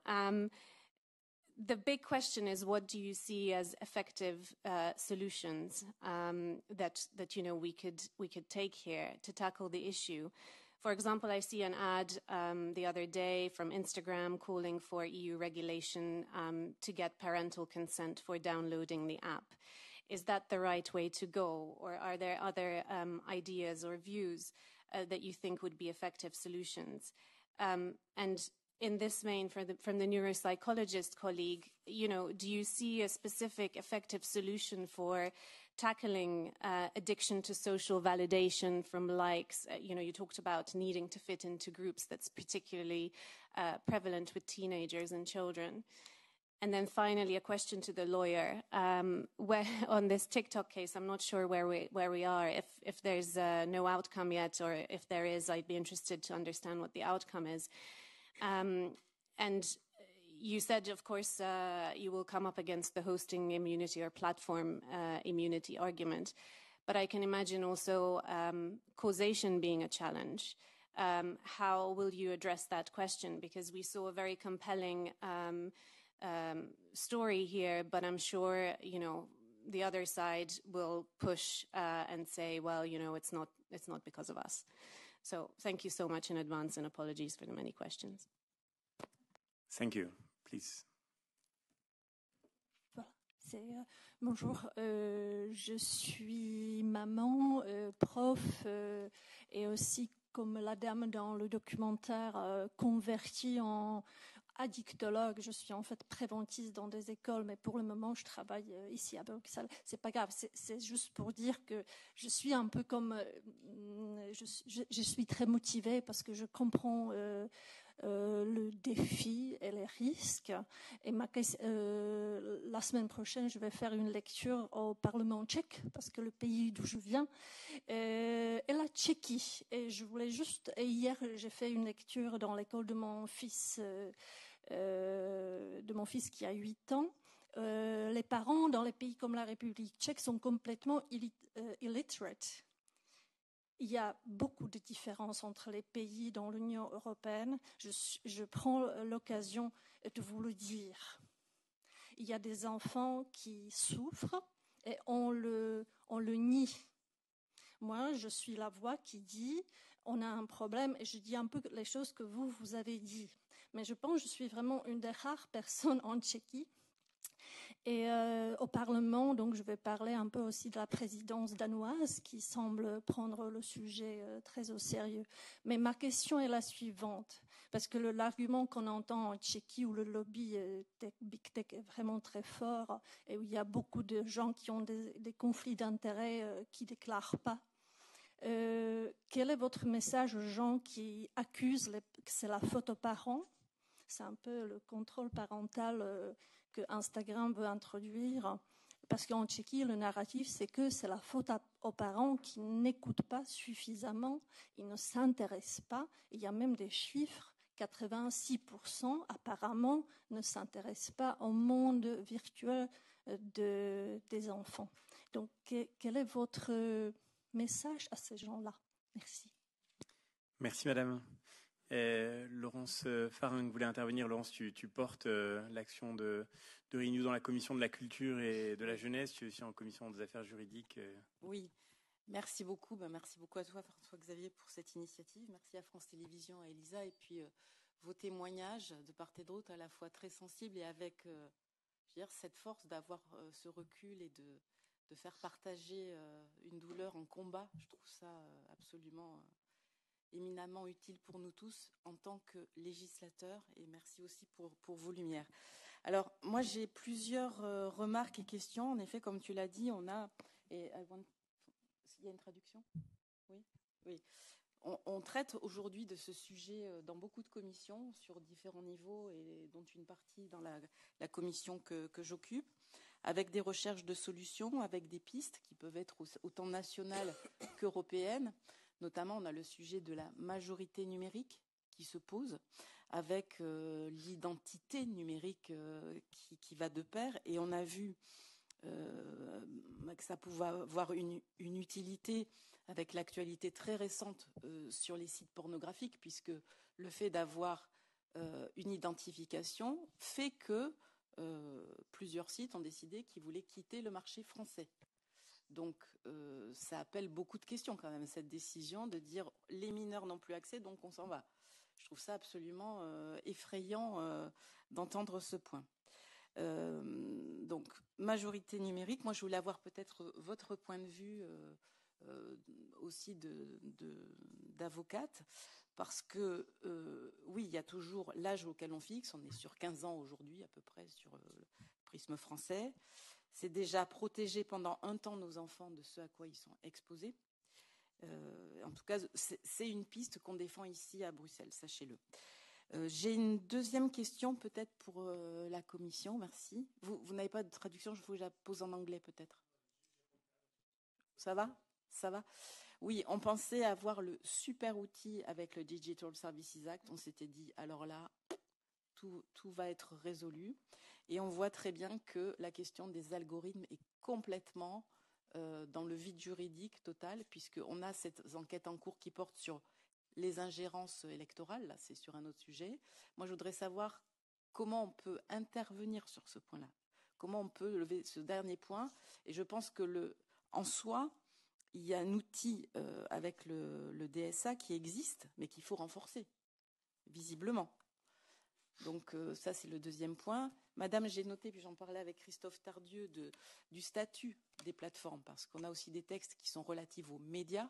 G: The big question is, what do you see as effective solutions that you know we could take here to tackle the issue? For example, I see an ad the other day from Instagram calling for EU regulation to get parental consent for downloading the app. Is that the right way to go? Or are there other ideas or views that you think would be effective solutions? And in this vein, from the neuropsychologist colleague, do you see a specific effective solution for tackling addiction to social validation from likes? You talked about needing to fit into groups. That's particularly prevalent with teenagers and children. And then finally, a question to the lawyer. Where, on this TikTok case, I'm not sure where we are. If there's no outcome yet, or if there is, I'd be interested to understand what the outcome is. And you said, of course, you will come up against the hosting immunity or platform immunity argument. But I can imagine also causation being a challenge. How will you address that question? Because we saw a very compelling story here, but I'm sure, the other side will push and say, well, it's not because of us. So thank you so much in advance, and apologies for the many questions.
A: Thank you. Please.
H: Voilà, bonjour, je suis maman, prof, et aussi, comme la dame dans le documentaire, convertie en addictologue. Je suis en fait préventiste dans des écoles, mais pour le moment, je travaille ici à Bruxelles. C'est pas grave, c'est juste pour dire que je suis un peu comme... je suis très motivée parce que je comprends le défi et les risques. Et la semaine prochaine, je vais faire une lecture au Parlement tchèque, parce que le pays d'où je viens est la Tchéquie. Et je voulais juste... Et hier, j'ai fait une lecture dans l'école de mon fils qui a 8 ans. Les parents dans les pays comme la République tchèque sont complètement illiterate. Il y a beaucoup de différences entre les pays dans l'Union européenne. Je prends l'occasion de vous le dire. Il y a des enfants qui souffrent et on le nie. Moi, je suis la voix qui dit on a un problème, et je dis un peu les choses que vous avez dit. Mais je pense que je suis vraiment une des rares personnes en Tchéquie. Et au Parlement, donc je vais parler un peu aussi de la présidence danoise qui semble prendre le sujet très au sérieux. Mais ma question est la suivante, parce que l'argument qu'on entend en Tchéquie où le lobby Big Tech est vraiment très fort et où il y a beaucoup de gens qui ont des conflits d'intérêts qui ne déclarent pas. Quel est votre message aux gens qui accusent que c'est la faute aux parents? C'est un peu le contrôle parental que Instagram veut introduire, parce qu'en Tchéquie, le narratif, c'est que c'est la faute aux parents qui n'écoutent pas suffisamment, ils ne s'intéressent pas. Il y a même des chiffres, 86% apparemment ne s'intéressent pas au monde virtuel des enfants. Donc, quel est votre message à ces gens-là? Merci.
A: Merci, madame. Laurence Farren voulait intervenir. Laurence, tu portes l'action de Renew dans la commission de la culture et de la jeunesse. Tu es aussi en commission des affaires juridiques.
I: Oui, merci beaucoup. Merci beaucoup à toi, François-Xavier, pour cette initiative. Merci à France Télévisions, à Elisa. Et puis, vos témoignages de part et d'autre, à la fois très sensibles et avec cette force d'avoir ce recul et de faire partager une douleur en combat. Je trouve ça absolument... éminemment utile pour nous tous en tant que législateurs, et merci aussi pour vos lumières. Alors, moi, j'ai plusieurs remarques et questions. En effet, comme tu l'as dit, on a... Il y a une traduction? Oui. On traite aujourd'hui de ce sujet dans beaucoup de commissions, sur différents niveaux, et dont une partie dans la commission que j'occupe, avec des recherches de solutions, avec des pistes qui peuvent être autant nationales qu'européennes. Notamment, on a le sujet de la majorité numérique qui se pose, avec l'identité numérique qui va de pair. Et on a vu que ça pouvait avoir une utilité avec l'actualité très récente sur les sites pornographiques, puisque le fait d'avoir une identification fait que plusieurs sites ont décidé qu'ils voulaient quitter le marché français. Donc, ça appelle beaucoup de questions quand même, cette décision de dire les mineurs n'ont plus accès, donc on s'en va. Je trouve ça absolument effrayant d'entendre ce point. Donc, majorité numérique. Moi, je voulais avoir peut-être votre point de vue aussi d'avocate, parce que, oui, il y a toujours l'âge auquel on fixe. On est sur 15 ans aujourd'hui, à peu près, sur le prisme français. C'est déjà protéger pendant un temps nos enfants de ce à quoi ils sont exposés. En tout cas, c'est une piste qu'on défend ici à Bruxelles, sachez-le. J'ai une deuxième question peut-être pour la commission, merci. Vous n'avez pas de traduction, je vous la pose en anglais peut-être. Ça va ? Ça va ? Oui, on pensait avoir le super outil avec le Digital Services Act. On s'était dit, alors là, tout va être résolu. Et on voit très bien que la question des algorithmes est complètement dans le vide juridique total, puisqu'on a cette enquête en cours qui porte sur les ingérences électorales. Là, c'est sur un autre sujet. Moi, je voudrais savoir comment on peut intervenir sur ce point-là. Comment on peut lever ce dernier point. Et je pense que en soi, il y a un outil avec le DSA qui existe, mais qu'il faut renforcer, visiblement. Donc ça, c'est le deuxième point. Madame, j'ai noté, puis j'en parlais avec Christophe Tardieu, du statut des plateformes, parce qu'on a aussi des textes qui sont relatifs aux médias.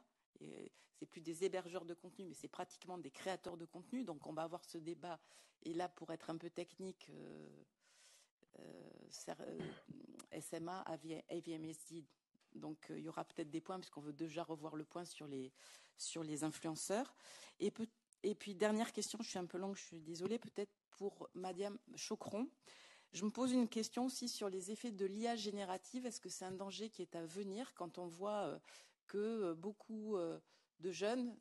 I: C'est plus des hébergeurs de contenu, mais c'est pratiquement des créateurs de contenu. Donc on va avoir ce débat. Et là, pour être un peu technique, SMA, AVMSD. Donc il y aura peut-être des points, puisqu'on veut déjà revoir le point sur les influenceurs. Et puis, dernière question, je suis un peu longue, je suis désolée, peut-être pour Madame Chocron. Je me pose une question aussi sur les effets de l'IA générative. Est-ce que c'est un danger qui est à venir quand on voit que beaucoup de jeunes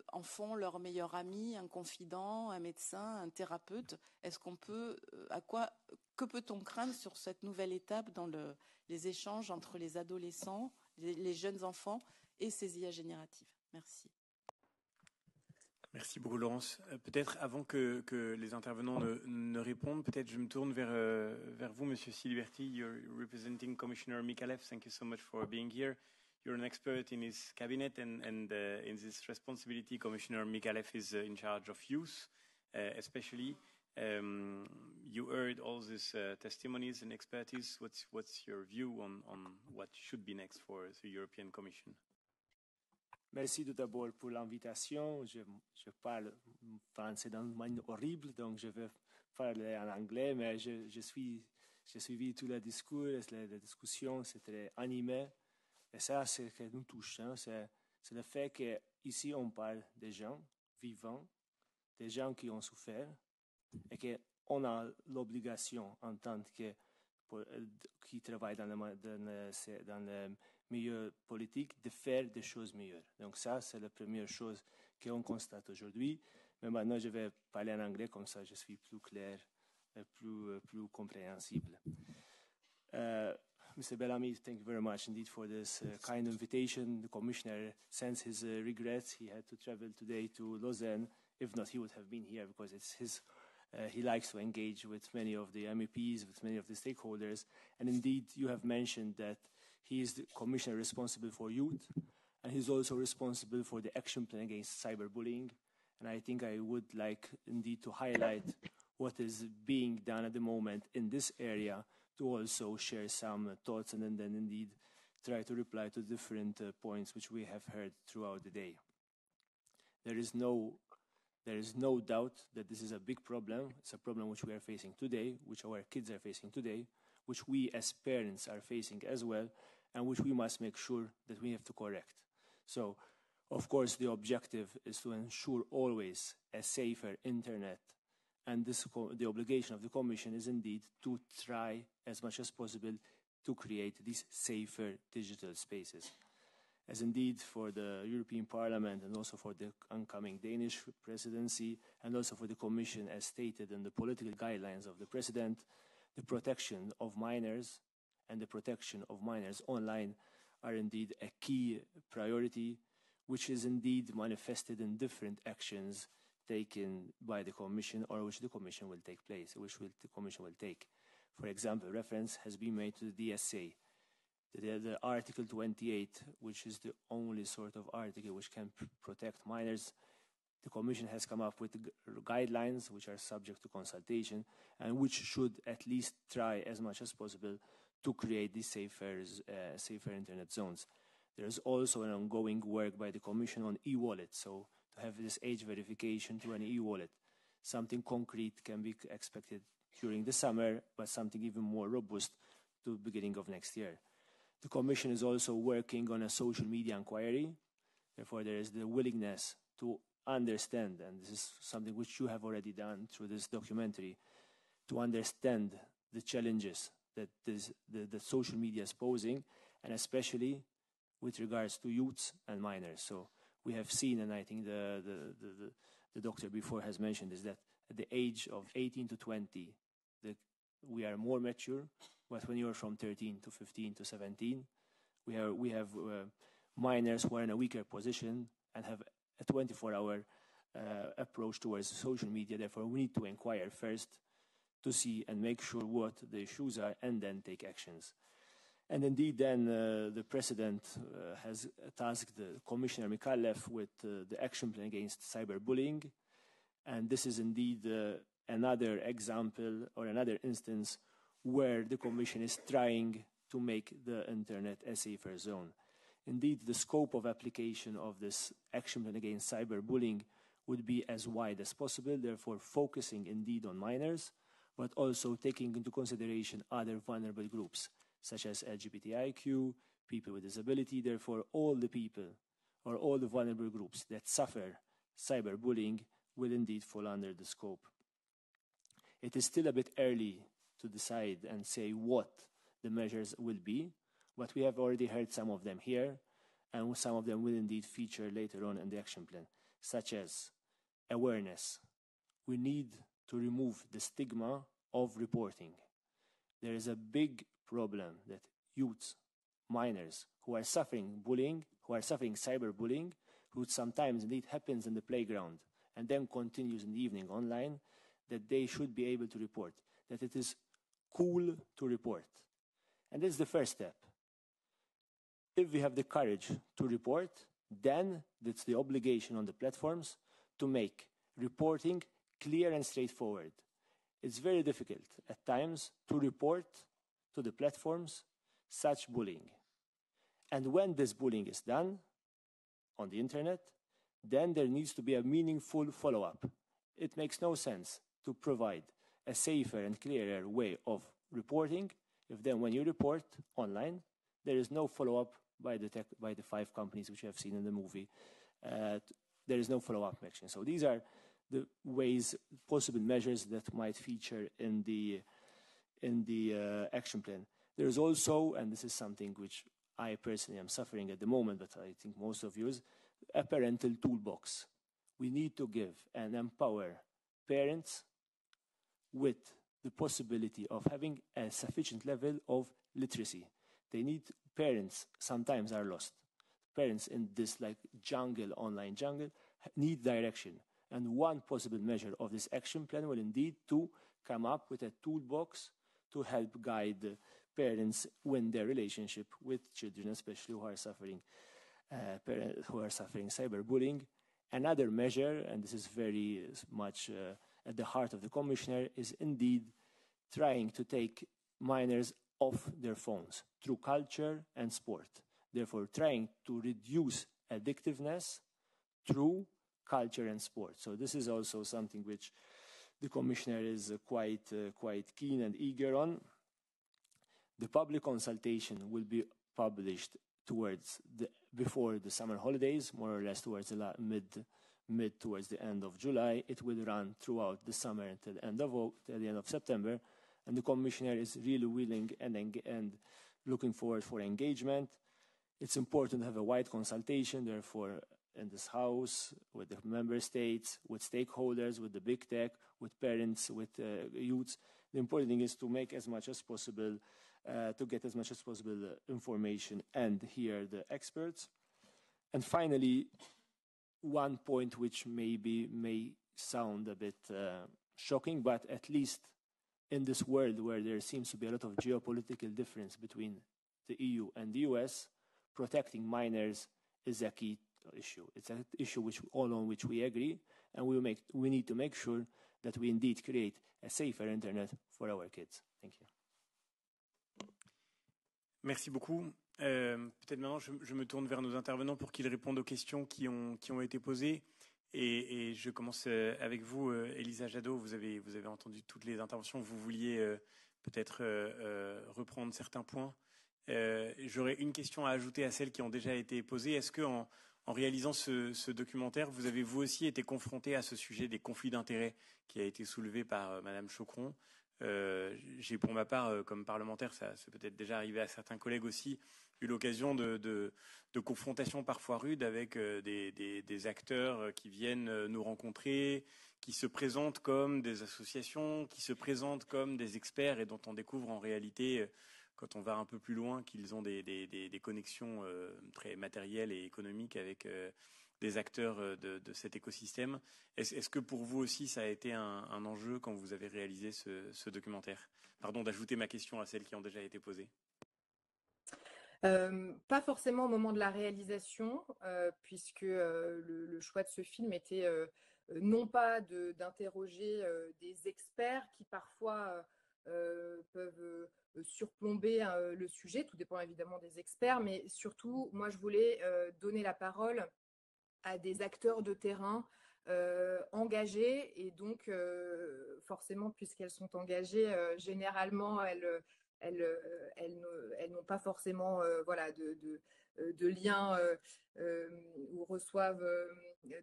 I: en font leur meilleur ami, un confident, un médecin, un thérapeute? Est-ce qu'on peut, que peut-on craindre sur cette nouvelle étape dans les échanges entre les adolescents, les jeunes enfants et ces IA génératives? Merci.
A: Merci beaucoup, Laurence. Peut-être avant que les intervenants ne répondent, peut-être je me tourne vers vous, Monsieur Siliberti. You're representing Commissioner Mikalev. Thank you so much for being here. You're an expert in his cabinet, and in this responsibility, Commissioner Mikalev is in charge of youth, especially. You heard all these testimonies and expertise. What's your view on what should be next for the European Commission?
J: Merci tout d'abord pour l'invitation. Je parle français d'une manière horrible, donc je vais parler en anglais, mais j'ai suivi tout le discours, la discussion, c'était animé. Et ça, c'est ce qui nous touche. Hein. C'est le fait qu'ici, on parle des gens vivants, des gens qui ont souffert, et qu'on a l'obligation, en tant que qui travaille dans le milieu politique, de faire des choses meilleures. Donc ça, c'est la première chose qu'on constate aujourd'hui. Mais maintenant, je vais parler en anglais, comme ça je suis plus clair et plus compréhensible. Mr. Bellamy, thank you very much indeed for this kind invitation. The Commissioner sends his regrets. He had to travel today to Lausanne. If not, he would have been here because it's his he likes to engage with many of the MEPs, with many of the stakeholders. And indeed, you have mentioned that he is the commissioner responsible for youth, and he's also responsible for the action plan against cyberbullying. And I think I would like indeed to highlight what is being done at the moment in this area, to also share some thoughts and then indeed try to reply to different points which we have heard throughout the day. There is no doubt that this is a big problem. It's a problem which we are facing today, which our kids are facing today, which we as parents are facing as well, and which we must make sure that we have to correct. So, of course, the objective is to ensure always a safer internet, and the obligation of the Commission is indeed to try as much as possible to create these safer digital spaces. As indeed for the European Parliament and also for the oncoming Danish presidency and also for the Commission, as stated in the political guidelines of the President, the protection of minors and the protection of minors online are indeed a key priority, which is indeed manifested in different actions taken by the Commission, or which the Commission will take place, the Commission will take. For example, reference has been made to the DSA, the Article 28, which is the only sort of article which can protect minors, The Commission has come up with guidelines which are subject to consultation and which should at least try as much as possible to create these safer internet zones. There is also an ongoing work by the Commission on e-wallet, so to have this age verification through an e-wallet. Something concrete can be expected during the summer, but something even more robust to the beginning of next year. The Commission is also working on a social media inquiry. Therefore, there is the willingness to understand, and this is something which you have already done through this documentary, to understand the challenges that the social media is posing, and especially with regards to youths and minors. So we have seen, and I think the doctor before has mentioned this, that at the age of 18 to 20, we are more mature, but when you're from 13 to 15 to 17, we have minors who are in a weaker position and have a 24-hour approach towards social media. Therefore, we need to inquire first to see and make sure what the issues are and then take actions. And indeed, then the President has tasked the Commissioner Mikalev with the action plan against cyberbullying. And this is indeed another example or another instance where the Commission is trying to make the internet a safer zone. Indeed, the scope of application of this action plan against cyberbullying would be as wide as possible, therefore focusing indeed on minors, but also taking into consideration other vulnerable groups, such as LGBTIQ, people with disability. Therefore, all the people or all the vulnerable groups that suffer cyberbullying will indeed fall under the scope. It is still a bit early to decide and say what the measures will be, but we have already heard some of them here, and some of them will indeed feature later on in the action plan, such as awareness. We need to remove the stigma of reporting. There is a big problem that youths, minors, who are suffering bullying, who are suffering cyberbullying, who sometimes indeed happens in the playground and then continues in the evening online, that they should be able to report, that it is cool to report. And this is the first step. If we have the courage to report, then it's the obligation on the platforms to make reporting clear and straightforward. It's very difficult at times to report to the platforms such bullying. And when this bullying is done on the internet, then there needs to be a meaningful follow-up. It makes no sense to provide a safer and clearer way of reporting if then when you report online, there is no follow-up by the 5 companies which you have seen in the movie. There is no follow-up action. So these are the ways, possible measures that might feature in the action plan. There is also, and this is something which I personally am suffering at the moment, but I think most of you is, a parental toolbox. We need to give and empower parents with the possibility of having a sufficient level of literacy. Parents sometimes are lost. Parents in this like jungle, online jungle, need direction. And one possible measure of this action plan will indeed to come up with a toolbox to help guide parents in their relationship with children, especially who are suffering cyberbullying. Another measure, and this is very much at the heart of the Commissioner, is indeed trying to take minors off their phones through culture and sport. Therefore, trying to reduce addictiveness through culture and sport. So this is also something which the Commissioner is quite keen and eager on. The public consultation will be published before the summer holidays, more or less towards the mid towards the end of July. It will run throughout the summer until the end of September, and the Commissioner is really willing and looking forward for engagement. It's important to have a wide consultation, therefore, in this House, with the member states, with stakeholders, with the big tech, with parents, with youths. The important thing is to make as much as possible, to get as much as possible information and hear the experts. And finally, one point which may sound a bit shocking, but at least in this world where there seems to be a lot of geopolitical difference between the EU and the US, protecting minors is a key issue. It's an issue on which we agree, and we need to make sure that we indeed create a safer internet for our kids. Thank you.
A: Merci beaucoup. Peut-être maintenant, je me tourne vers nos intervenants pour qu'ils répondent aux questions qui ont été posées. Et je commence avec vous, Elisa Jadot. Vous avez entendu toutes les interventions. Vous vouliez peut-être reprendre certains points. J'aurais une question à ajouter à celles qui ont déjà été posées. Est-ce que en réalisant ce documentaire, vous avez vous aussi été confronté à ce sujet des conflits d'intérêts qui a été soulevé par Madame Chocron? J'ai pour ma part, comme parlementaire, ça c'est peut-être déjà arrivé à certains collègues aussi, eu l'occasion de confrontations parfois rudes avec des acteurs qui viennent nous rencontrer, qui se présentent comme des associations, qui se présentent comme des experts et dont on découvre en réalité, quand on va un peu plus loin, qu'ils ont des connexions très matérielles et économiques avec des acteurs de cet écosystème. Est-ce que pour vous aussi, ça a été un enjeu quand vous avez réalisé ce documentaire? Pardon d'ajouter ma question à celles qui ont déjà été posées.
C: Pas forcément au moment de la réalisation, puisque le choix de ce film était non pas d'interroger des experts qui parfois peuvent surplomber le sujet, tout dépend évidemment des experts, mais surtout, moi je voulais donner la parole à des acteurs de terrain engagées, et donc forcément, puisqu'elles sont engagées, généralement elles n'ont pas forcément voilà, de liens ou reçoivent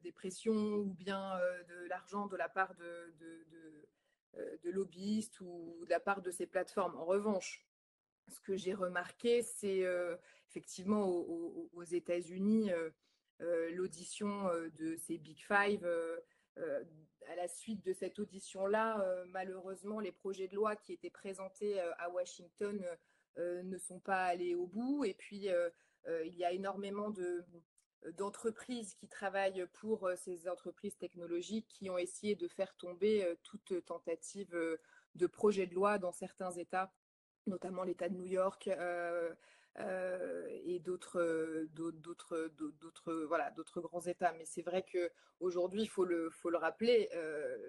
C: des pressions ou bien de l'argent de la part de lobbyistes ou de la part de ces plateformes. En revanche, ce que j'ai remarqué, c'est effectivement aux États-Unis, l'audition de ces Big Five. À la suite de cette audition-là, malheureusement, les projets de loi qui étaient présentés à Washington ne sont pas allés au bout. Et puis, il y a énormément d'entreprises qui travaillent pour ces entreprises technologiques qui ont essayé de faire tomber toute tentative de projet de loi dans certains États, notamment l'État de New York et d'autres grands États. Mais c'est vrai qu'aujourd'hui, il faut le rappeler,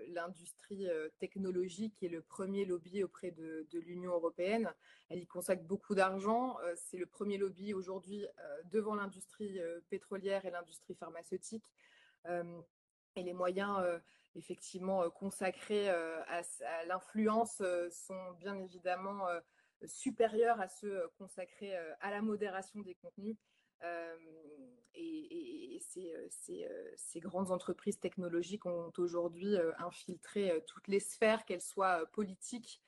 C: l'industrie technologique est le premier lobby auprès de l'Union européenne. Elle y consacre beaucoup d'argent. C'est le premier lobby aujourd'hui devant l'industrie pétrolière et l'industrie pharmaceutique. Et les moyens effectivement consacrés à l'influence sont bien évidemment supérieurs à ceux consacrés à la modération des contenus. Et ces grandes entreprises technologiques ont aujourd'hui infiltré toutes les sphères, qu'elles soient politiques,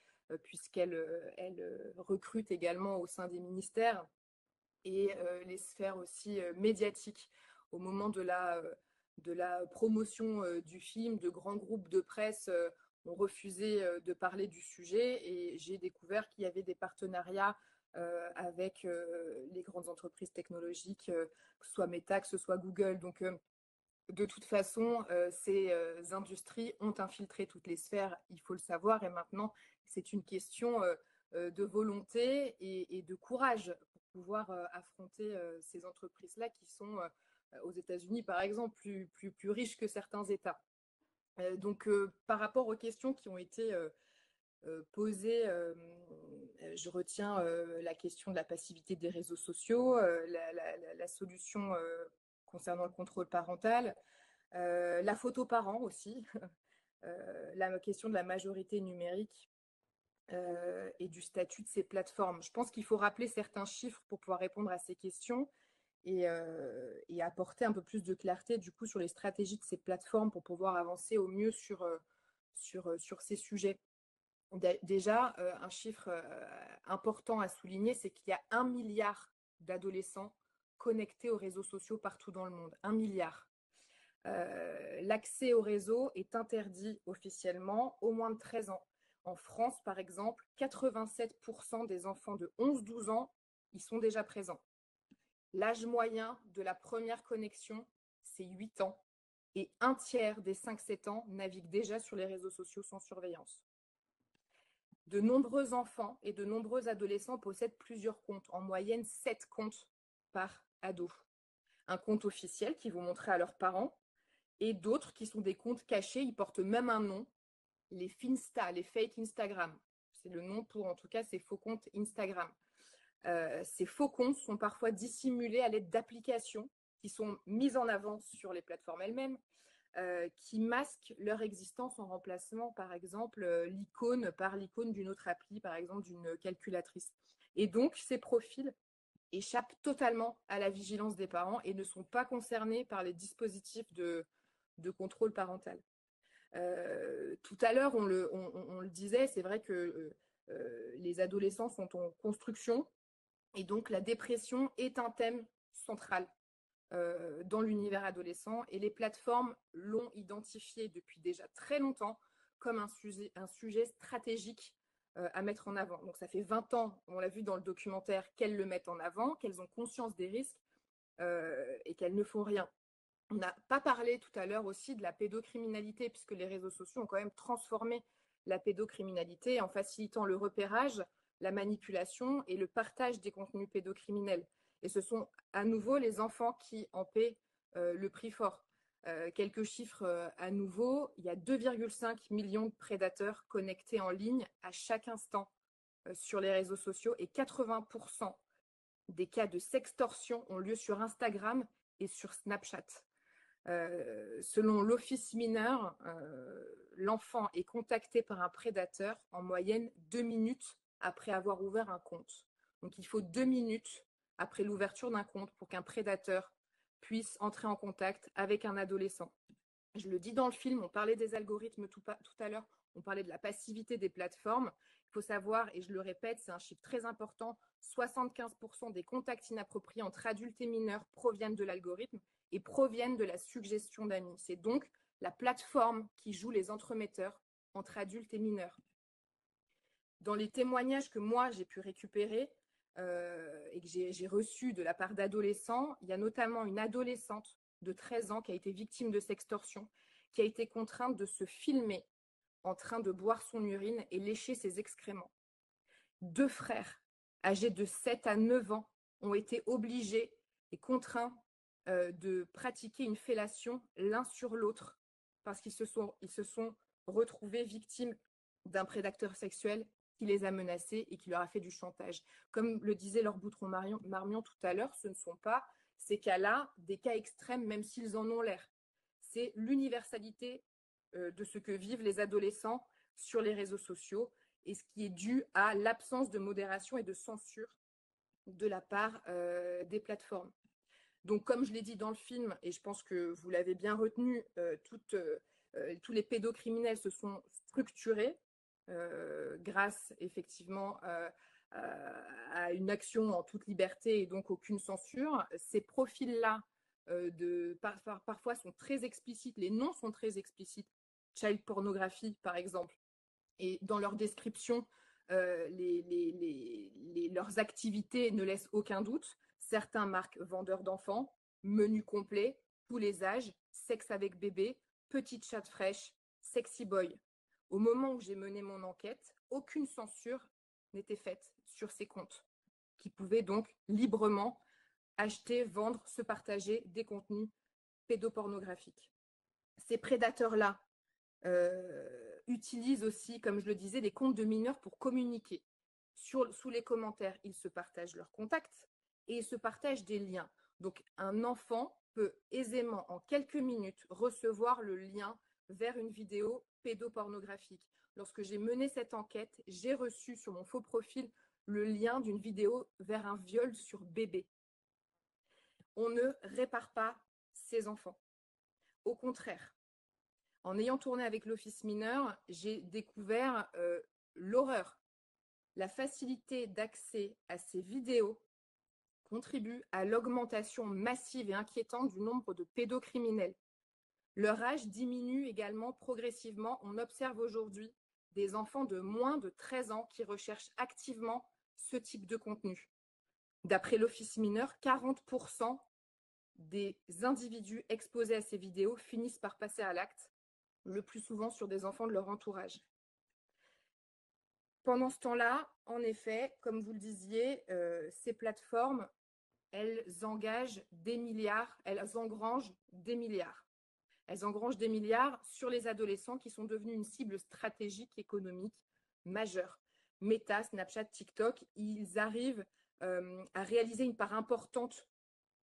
C: puisqu'elles recrutent également au sein des ministères, et les sphères aussi médiatiques. Au moment de la promotion du film, de grands groupes de presse ont refusé de parler du sujet, et j'ai découvert qu'il y avait des partenariats avec les grandes entreprises technologiques, que ce soit Meta, que ce soit Google. Donc, de toute façon, ces industries ont infiltré toutes les sphères, il faut le savoir, et maintenant, c'est une question de volonté et de courage pour pouvoir affronter ces entreprises-là qui sont, aux États-Unis, par exemple, plus riches que certains États. Donc, par rapport aux questions qui ont été posées, je retiens la question de la passivité des réseaux sociaux, la solution concernant le contrôle parental, la photo parent aussi, la question de la majorité numérique et du statut de ces plateformes. Je pense qu'il faut rappeler certains chiffres pour pouvoir répondre à ces questions et apporter un peu plus de clarté du coup sur les stratégies de ces plateformes pour pouvoir avancer au mieux sur ces sujets. Déjà, un chiffre important à souligner, c'est qu'il y a 1 milliard d'adolescents connectés aux réseaux sociaux partout dans le monde. 1 milliard. L'accès au réseau est interdit officiellement aux moins de 13 ans. En France, par exemple, 87% des enfants de 11-12 ans y sont déjà présents. L'âge moyen de la première connexion, c'est 8 ans. Et 1/3 des 5-7 ans naviguent déjà sur les réseaux sociaux sans surveillance. De nombreux enfants et de nombreux adolescents possèdent plusieurs comptes, en moyenne 7 comptes par ado. un compte officiel qu'ils vont montrer à leurs parents, et d'autres qui sont des comptes cachés, ils portent même un nom, les Finsta, les fake Instagram. C'est le nom pour, en tout cas, ces faux comptes Instagram. Ces faux comptes sont parfois dissimulés à l'aide d'applications qui sont mises en avant sur les plateformes elles-mêmes, qui masquent leur existence en remplacement, par exemple, l'icône par l'icône d'une autre appli, par exemple d'une calculatrice. Et donc, ces profils échappent totalement à la vigilance des parents et ne sont pas concernés par les dispositifs de contrôle parental. Tout à l'heure, on le disait, c'est vrai que les adolescents sont en construction et donc la dépression est un thème central dans l'univers adolescent et les plateformes l'ont identifié depuis déjà très longtemps comme un sujet stratégique à mettre en avant. Donc ça fait 20 ans, on l'a vu dans le documentaire, qu'elles le mettent en avant, qu'elles ont conscience des risques et qu'elles ne font rien. On n'a pas parlé tout à l'heure aussi de la pédocriminalité, puisque les réseaux sociaux ont quand même transformé la pédocriminalité en facilitant le repérage, la manipulation et le partage des contenus pédocriminels. Et ce sont à nouveau les enfants qui en paient le prix fort. Quelques chiffres à nouveau, il y a 2,5 millions de prédateurs connectés en ligne à chaque instant sur les réseaux sociaux et 80% des cas de sextorsion ont lieu sur Instagram et sur Snapchat. Selon l'Office mineur, l'enfant est contacté par un prédateur en moyenne 2 minutes après avoir ouvert un compte. Donc il faut 2 minutes après l'ouverture d'un compte pour qu'un prédateur puisse entrer en contact avec un adolescent. Je le dis dans le film, on parlait des algorithmes tout à l'heure, on parlait de la passivité des plateformes. Il faut savoir, et je le répète, c'est un chiffre très important, 75% des contacts inappropriés entre adultes et mineurs proviennent de l'algorithme et proviennent de la suggestion d'amis. C'est donc la plateforme qui joue les entremetteurs entre adultes et mineurs. Dans les témoignages que moi j'ai pu récupérer et que j'ai reçus de la part d'adolescents, il y a notamment une adolescente de 13 ans qui a été victime de sextorsion, qui a été contrainte de se filmer en train de boire son urine et lécher ses excréments. 2 frères âgés de 7 à 9 ans ont été obligés et contraints de pratiquer une fellation l'un sur l'autre parce qu'ils se sont retrouvés victimes d'un prédateur sexuel qui les a menacés et qui leur a fait du chantage. Comme le disait Laure Boutron-Marmion tout à l'heure, ce ne sont pas ces cas-là des cas extrêmes, même s'ils en ont l'air. C'est l'universalité de ce que vivent les adolescents sur les réseaux sociaux et ce qui est dû à l'absence de modération et de censure de la part des plateformes. Donc, comme je l'ai dit dans le film, et je pense que vous l'avez bien retenu, tous les pédocriminels se sont structurés grâce effectivement à une action en toute liberté et donc aucune censure. Ces profils-là parfois sont très explicites, les noms sont très explicites, child pornographie par exemple, et dans leur description, leurs activités ne laissent aucun doute. Certains marquent vendeurs d'enfants, menu complet, tous les âges, sexe avec bébé, petite chatte fraîche, sexy boy. Au moment où j'ai mené mon enquête, aucune censure n'était faite sur ces comptes, qui pouvaient donc librement acheter, vendre, se partager des contenus pédopornographiques. Ces prédateurs-là utilisent aussi, comme je le disais, des comptes de mineurs pour communiquer. Sous les commentaires, ils se partagent leurs contacts et ils se partagent des liens. Donc, un enfant peut aisément, en quelques minutes, recevoir le lien vers une vidéo pédopornographique. Lorsque j'ai mené cette enquête, j'ai reçu sur mon faux profil le lien d'une vidéo vers un viol sur bébé. On ne répare pas ces enfants. Au contraire, en ayant tourné avec l'Office mineur, j'ai découvert l'horreur. La facilité d'accès à ces vidéos contribue à l'augmentation massive et inquiétante du nombre de pédocriminels. Leur âge diminue également progressivement. On observe aujourd'hui des enfants de moins de 13 ans qui recherchent activement ce type de contenu. D'après l'Office mineur, 40% des individus exposés à ces vidéos finissent par passer à l'acte, le plus souvent sur des enfants de leur entourage. Pendant ce temps-là, en effet, comme vous le disiez, ces plateformes elles engagent des milliards, elles engrangent des milliards. Elles engrangent des milliards sur les adolescents qui sont devenus une cible stratégique économique majeure. Meta, Snapchat, TikTok, ils arrivent à réaliser une part importante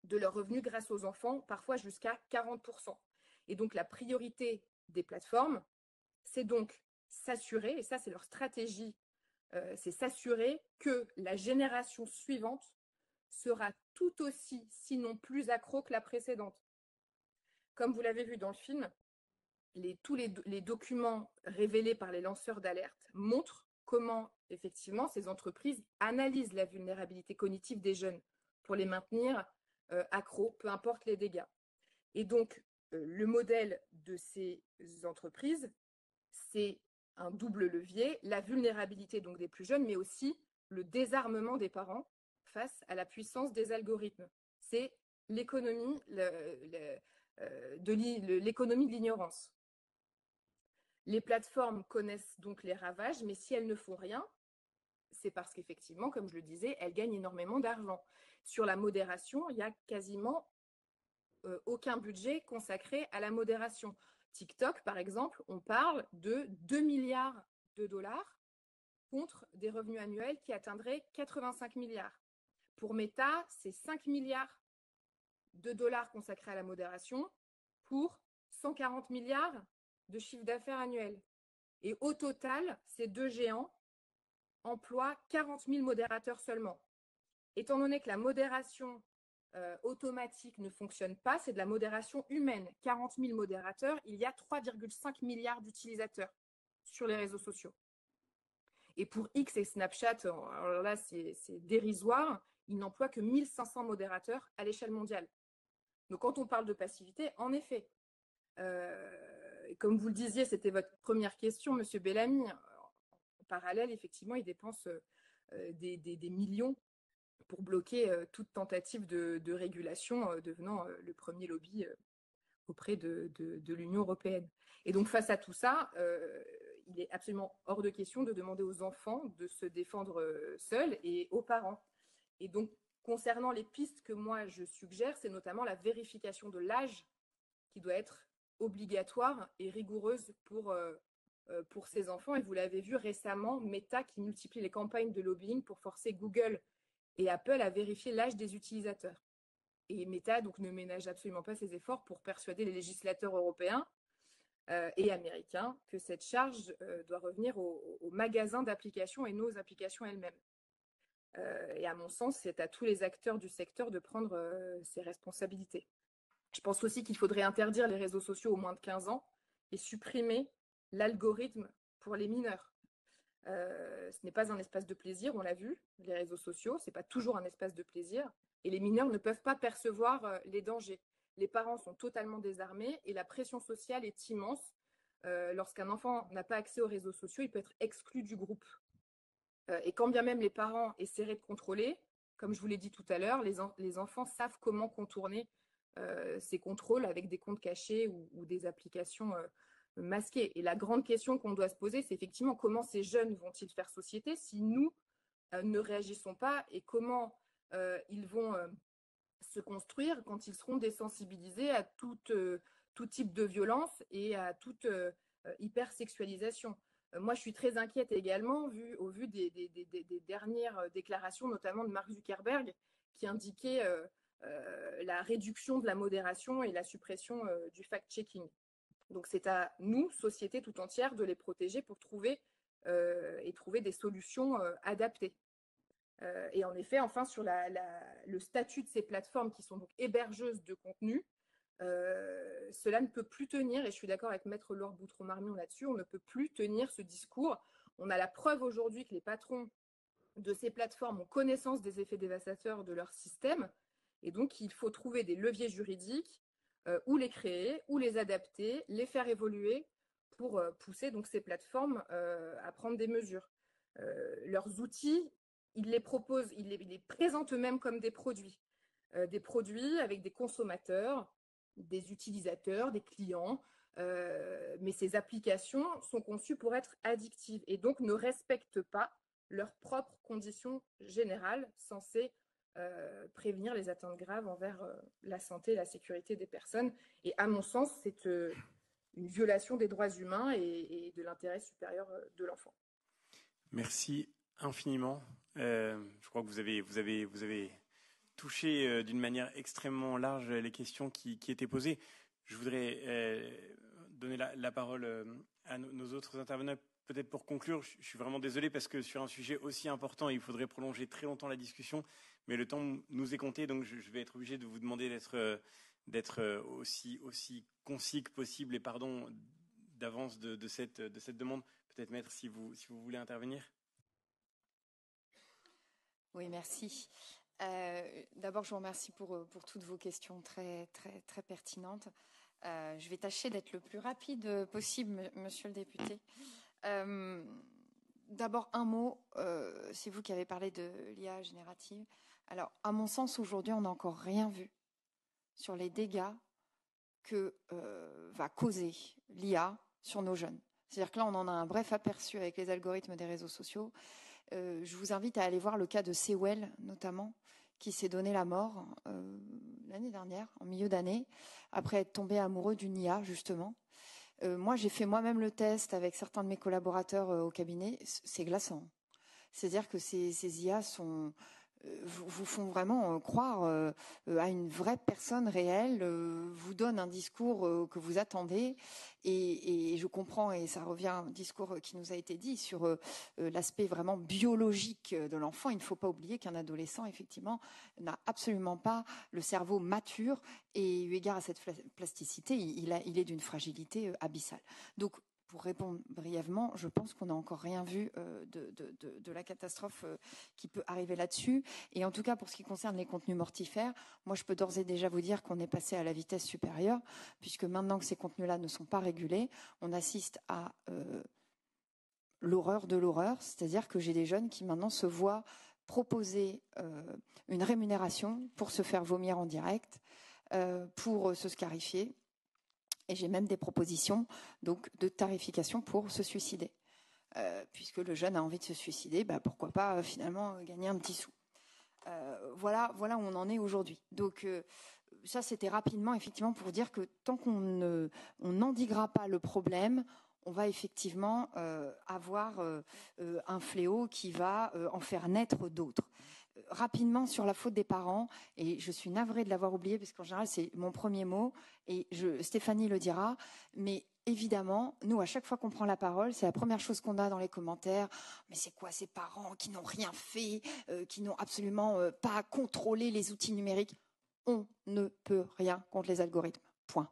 C: de leurs revenus grâce aux enfants, parfois jusqu'à 40%. Et donc la priorité des plateformes, c'est donc s'assurer, et ça c'est leur stratégie, c'est s'assurer que la génération suivante sera tout aussi, sinon plus accro que la précédente. Comme vous l'avez vu dans le film, tous les documents révélés par les lanceurs d'alerte montrent comment, effectivement, ces entreprises analysent la vulnérabilité cognitive des jeunes pour les maintenir accros, peu importe les dégâts. Et donc, le modèle de ces entreprises, c'est un double levier, la vulnérabilité donc des plus jeunes, mais aussi le désarmement des parents face à la puissance des algorithmes. C'est l'économie l'économie de l'ignorance. Les plateformes connaissent donc les ravages, mais si elles ne font rien, c'est parce qu'effectivement, comme je le disais, elles gagnent énormément d'argent. Sur la modération, il y a quasiment aucun budget consacré à la modération. TikTok, par exemple, on parle de 2 milliards de dollars contre des revenus annuels qui atteindraient 85 milliards. Pour Meta, c'est 5 milliards de dollars consacrés à la modération pour 140 milliards de chiffre d'affaires annuel. Et au total, ces deux géants emploient 40 000 modérateurs seulement. Étant donné que la modération automatique ne fonctionne pas, c'est de la modération humaine. 40 000 modérateurs, il y a 3,5 milliards d'utilisateurs sur les réseaux sociaux. Et pour X et Snapchat, alors là, c'est dérisoire, ils n'emploient que 1500 modérateurs à l'échelle mondiale. Donc, quand on parle de passivité, en effet, comme vous le disiez, c'était votre première question, Monsieur Bellamy. En parallèle, effectivement, ils dépensent des millions pour bloquer toute tentative de régulation, devenant le premier lobby auprès de l'Union européenne. Et donc, face à tout ça, il est absolument hors de question de demander aux enfants de se défendre seuls et aux parents. Et donc, concernant les pistes que moi je suggère, c'est notamment la vérification de l'âge qui doit être obligatoire et rigoureuse pour ces enfants. Et vous l'avez vu récemment, Meta qui multiplie les campagnes de lobbying pour forcer Google et Apple à vérifier l'âge des utilisateurs. Et Meta donc ne ménage absolument pas ses efforts pour persuader les législateurs européens et américains que cette charge doit revenir aux magasins d'applications et nos applications elles-mêmes. Et à mon sens, c'est à tous les acteurs du secteur de prendre ses responsabilités. Je pense aussi qu'il faudrait interdire les réseaux sociaux aux moins de 15 ans et supprimer l'algorithme pour les mineurs. Ce n'est pas un espace de plaisir, on l'a vu, les réseaux sociaux, ce n'est pas toujours un espace de plaisir. Et les mineurs ne peuvent pas percevoir les dangers. Les parents sont totalement désarmés et la pression sociale est immense. Lorsqu'un enfant n'a pas accès aux réseaux sociaux, il peut être exclu du groupe. Et quand bien même les parents essaieraient de contrôler, comme je vous l'ai dit tout à l'heure, les enfants savent comment contourner ces contrôles avec des comptes cachés ou des applications masquées. Et la grande question qu'on doit se poser, c'est effectivement comment ces jeunes vont-ils faire société si nous ne réagissons pas et comment ils vont se construire quand ils seront désensibilisés à tout type de violence et à toute hypersexualisation. Moi, je suis très inquiète également au vu des dernières déclarations, notamment de Mark Zuckerberg, qui indiquait la réduction de la modération et la suppression du fact-checking. Donc, c'est à nous, société tout entière, de les protéger pour trouver des solutions adaptées. Et en effet, enfin, sur le statut de ces plateformes qui sont donc hébergeuses de contenu, cela ne peut plus tenir, et je suis d'accord avec Maître Laure Boutreau-Marmion là-dessus, on ne peut plus tenir ce discours. On a la preuve aujourd'hui que les patrons de ces plateformes ont connaissance des effets dévastateurs de leur système, et donc il faut trouver des leviers juridiques ou les créer, ou les adapter, les faire évoluer pour pousser donc ces plateformes à prendre des mesures. Leurs outils, ils les proposent, ils les présentent eux-mêmes comme des produits avec des consommateurs, des utilisateurs, des clients, mais ces applications sont conçues pour être addictives et donc ne respectent pas leurs propres conditions générales censées prévenir les atteintes graves envers la santé et la sécurité des personnes. Et à mon sens, c'est une violation des droits humains et de l'intérêt supérieur de l'enfant.
A: Merci infiniment. Je crois que vous avez touché d'une manière extrêmement large les questions qui étaient posées. Je voudrais donner la parole à nos autres intervenants. Peut-être pour conclure, je suis vraiment désolé parce que sur un sujet aussi important, il faudrait prolonger très longtemps la discussion, mais le temps nous est compté, donc je vais être obligé de vous demander d'être aussi concis que possible, et pardon d'avance de cette demande. Peut-être, Maître, si vous voulez intervenir.
E: Oui, merci. D'abord, je vous remercie pour toutes vos questions très, très, très pertinentes. Je vais tâcher d'être le plus rapide possible, monsieur le député. D'abord, un mot, c'est vous qui avez parlé de l'IA générative. Alors, à mon sens, aujourd'hui, on n'a encore rien vu sur les dégâts que va causer l'IA sur nos jeunes. C'est-à-dire que là, on en a un bref aperçu avec les algorithmes des réseaux sociaux. Je vous invite à aller voir le cas de Sewell, notamment, qui s'est donné la mort l'année dernière, en milieu d'année, après être tombé amoureux d'une IA, justement. Moi, j'ai fait moi-même le test avec certains de mes collaborateurs au cabinet. C'est glaçant. C'est-à-dire que ces IA vous font vraiment croire à une vraie personne réelle, vous donnent un discours que vous attendez. Et je comprends, et ça revient au discours qui nous a été dit sur l'aspect vraiment biologique de l'enfant. Il ne faut pas oublier qu'un adolescent, effectivement, n'a absolument pas le cerveau mature, et eu égard à cette plasticité, il est d'une fragilité abyssale. Donc, pour répondre brièvement, je pense qu'on n'a encore rien vu de la catastrophe qui peut arriver là-dessus. Et en tout cas, pour ce qui concerne les contenus mortifères, moi, je peux d'ores et déjà vous dire qu'on est passé à la vitesse supérieure, puisque maintenant que ces contenus-là ne sont pas régulés, on assiste à l'horreur de l'horreur. C'est-à-dire que j'ai des jeunes qui maintenant se voient proposer une rémunération pour se faire vomir en direct, pour se scarifier. Et j'ai même des propositions donc, de tarification pour se suicider. Puisque le jeune a envie de se suicider, pourquoi pas finalement gagner un petit sou. Voilà où on en est aujourd'hui. Donc ça, c'était rapidement effectivement pour dire que tant qu'on n'endiguera pas le problème, on va effectivement avoir un fléau qui va en faire naître d'autres. Rapidement sur la faute des parents, et je suis navrée de l'avoir oublié parce qu'en général c'est mon premier mot, et Stéphanie le dira, mais évidemment, nous à chaque fois qu'on prend la parole, c'est la première chose qu'on a dans les commentaires. Mais c'est quoi ces parents qui n'ont rien fait, qui n'ont absolument pas contrôlé les outils numériques? On ne peut rien contre les algorithmes, point.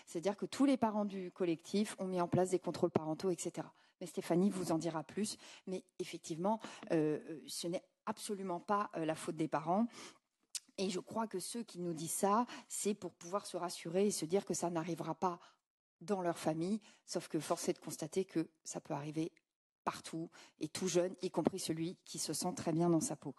E: C'est-à-dire que tous les parents du collectif ont mis en place des contrôles parentaux, etc. Mais Stéphanie vous en dira plus. Mais effectivement, ce n'est absolument pas la faute des parents. Et je crois que ceux qui nous disent ça, c'est pour pouvoir se rassurer et se dire que ça n'arrivera pas dans leur famille. Sauf que force est de constater que ça peut arriver partout, et tout jeune, y compris celui qui se sent très bien dans sa peau.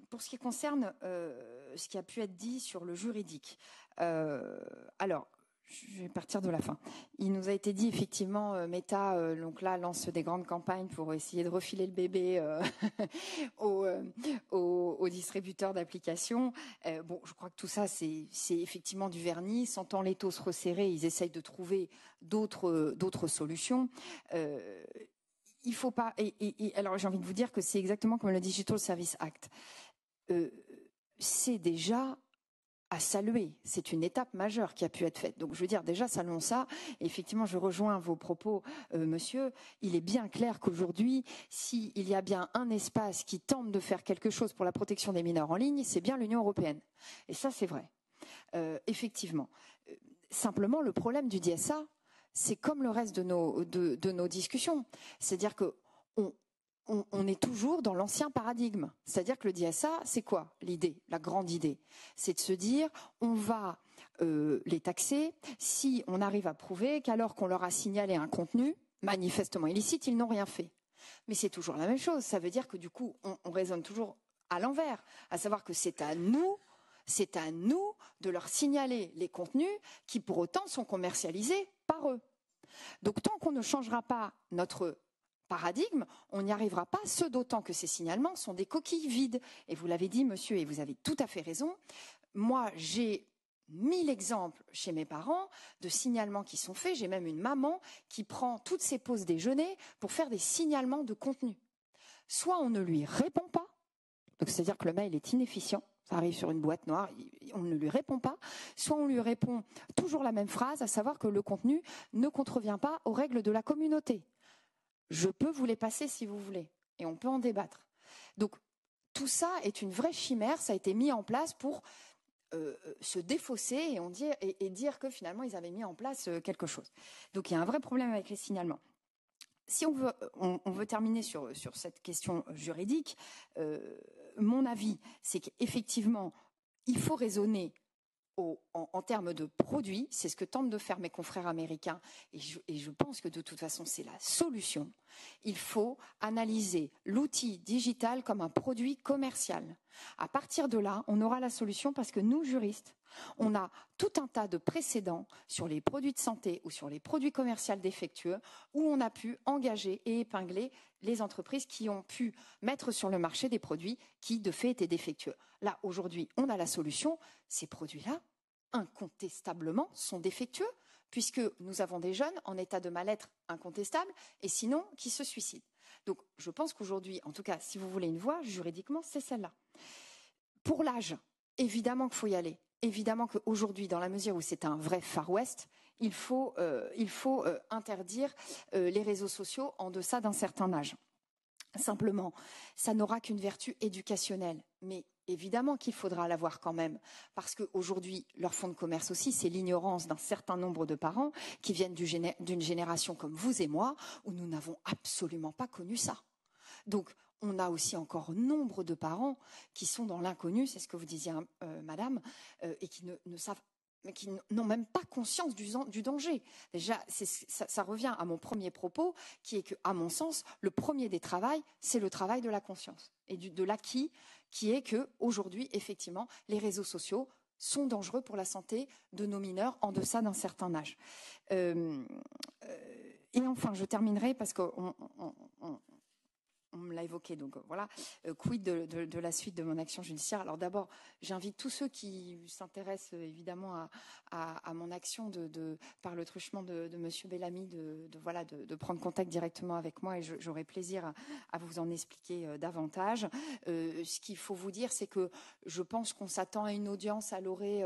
E: Pour ce qui concerne ce qui a pu être dit sur le juridique, alors, je vais partir de la fin. Il nous a été dit effectivement, Meta donc là lance des grandes campagnes pour essayer de refiler le bébé aux distributeurs d'applications. Bon, je crois que tout ça c'est effectivement du vernis. Sentant l'étau se resserrer, ils essayent de trouver d'autres solutions. Il faut pas. Et alors j'ai envie de vous dire que c'est exactement comme le Digital Service Act. C'est déjà à saluer. C'est une étape majeure qui a pu être faite. Donc, je veux dire, déjà, saluons ça. Et effectivement, je rejoins vos propos, monsieur. Il est bien clair qu'aujourd'hui, s'il y a bien un espace qui tente de faire quelque chose pour la protection des mineurs en ligne, c'est bien l'Union européenne. Et ça, c'est vrai. Effectivement. Simplement, le problème du DSA, c'est comme le reste de nos discussions. C'est-à-dire que on est toujours dans l'ancien paradigme. C'est-à-dire que le DSA, c'est quoi l'idée, la grande idée? C'est de se dire, on va les taxer si on arrive à prouver qu'alors qu'on leur a signalé un contenu manifestement illicite, ils n'ont rien fait. Mais c'est toujours la même chose. Ça veut dire que du coup, on raisonne toujours à l'envers, à savoir que c'est à nous de leur signaler les contenus qui pour autant sont commercialisés par eux. Donc tant qu'on ne changera pas notre paradigme, on n'y arrivera pas, ce d'autant que ces signalements sont des coquilles vides. Et vous l'avez dit, monsieur, et vous avez tout à fait raison. Moi, j'ai 1000 exemples chez mes parents de signalements qui sont faits. J'ai même une maman qui prend toutes ses pauses déjeuner pour faire des signalements de contenu. Soit on ne lui répond pas, donc c'est-à-dire que le mail est inefficient, ça arrive sur une boîte noire, on ne lui répond pas, soit on lui répond toujours la même phrase, à savoir que le contenu ne contrevient pas aux règles de la communauté. Je peux vous les passer si vous voulez, et on peut en débattre. Donc tout ça est une vraie chimère, ça a été mis en place pour se défausser et dire que finalement ils avaient mis en place quelque chose. Donc il y a un vrai problème avec les signalements. Si on veut terminer sur cette question juridique, mon avis, c'est qu'effectivement, il faut raisonner en termes de produits. C'est ce que tentent de faire mes confrères américains. Et je pense que de toute façon, c'est la solution. Il faut analyser l'outil digital comme un produit commercial. À partir de là, on aura la solution parce que nous, juristes, on a tout un tas de précédents sur les produits de santé ou sur les produits commerciaux défectueux où on a pu engager et épingler les entreprises qui ont pu mettre sur le marché des produits qui, de fait, étaient défectueux. Là, aujourd'hui, on a la solution. Ces produits-là, incontestablement, sont défectueux puisque nous avons des jeunes en état de mal-être incontestable et sinon qui se suicident. Donc, je pense qu'aujourd'hui, en tout cas, si vous voulez une voie, juridiquement, c'est celle-là. Pour l'âge, évidemment qu'il faut y aller. Évidemment qu'aujourd'hui, dans la mesure où c'est un vrai Far West, il faut interdire les réseaux sociaux en deçà d'un certain âge. Simplement, ça n'aura qu'une vertu éducationnelle. Mais évidemment qu'il faudra l'avoir quand même. Parce qu'aujourd'hui, leur fonds de commerce aussi, c'est l'ignorance d'un certain nombre de parents qui viennent d'une génération comme vous et moi, où nous n'avons absolument pas connu ça. Donc, on a aussi encore nombre de parents qui sont dans l'inconnu, c'est ce que vous disiez, madame, et qui ne savent, qui n'ont même pas conscience du danger. Déjà, ça revient à mon premier propos, qui est que, à mon sens, le premier des travails, c'est le travail de la conscience et de l'acquis, qui est que aujourd'hui, effectivement, les réseaux sociaux sont dangereux pour la santé de nos mineurs en deçà d'un certain âge. Et enfin, je terminerai parce qu'on me l'a évoqué, donc voilà, quid de la suite de mon action judiciaire. Alors d'abord, j'invite tous ceux qui s'intéressent évidemment à mon action par le truchement de Monsieur Bellamy de prendre contact directement avec moi et j'aurai plaisir à vous en expliquer davantage. Ce qu'il faut vous dire, c'est que je pense qu'on s'attend à une audience à l'orée,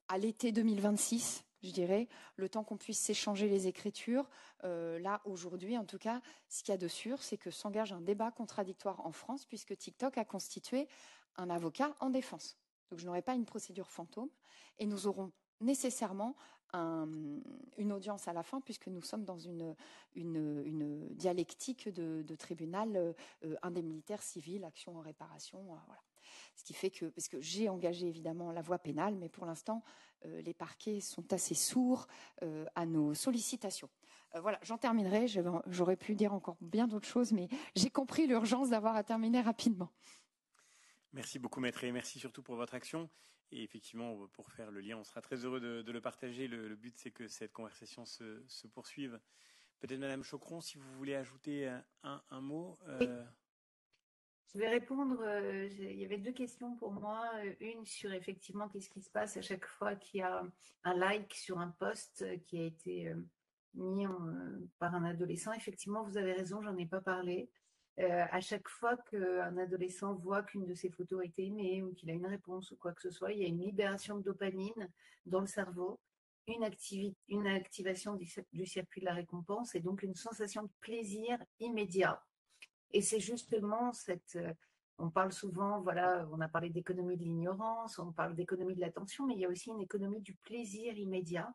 E: à l'été 2026. Je dirais, le temps qu'on puisse s'échanger les écritures. Là, aujourd'hui, en tout cas, ce qu'il y a de sûr, c'est que s'engage un débat contradictoire en France, puisque TikTok a constitué un avocat en défense. Donc, je n'aurai pas une procédure fantôme, et nous aurons nécessairement une audience à la fin, puisque nous sommes dans une dialectique de tribunal indemnitaire civil, action en réparation, voilà. Ce qui fait que, parce que j'ai engagé évidemment la voie pénale, mais pour l'instant, les parquets sont assez sourds à nos sollicitations. Voilà, j'en terminerai. J'aurais pu dire encore bien d'autres choses, mais j'ai compris l'urgence d'avoir à terminer rapidement.
A: Merci beaucoup, maître, et merci surtout pour votre action. Et effectivement, pour faire le lien, on sera très heureux de le partager. Le but, c'est que cette conversation se poursuive. Peut-être Madame Choqueron, si vous voulez ajouter un mot.
F: Je vais répondre. Il y avait deux questions pour moi. Une sur effectivement qu'est-ce qui se passe à chaque fois qu'il y a un like sur un post qui a été mis par un adolescent. Effectivement, vous avez raison, j'en ai pas parlé. À chaque fois qu'un adolescent voit qu'une de ses photos a été aimée ou qu'il a une réponse ou quoi que ce soit, il y a une libération de dopamine dans le cerveau, une activation du circuit de la récompense et donc une sensation de plaisir immédiat. Et c'est justement on parle souvent, voilà, on a parlé d'économie de l'ignorance, on parle d'économie de l'attention, mais il y a aussi une économie du plaisir immédiat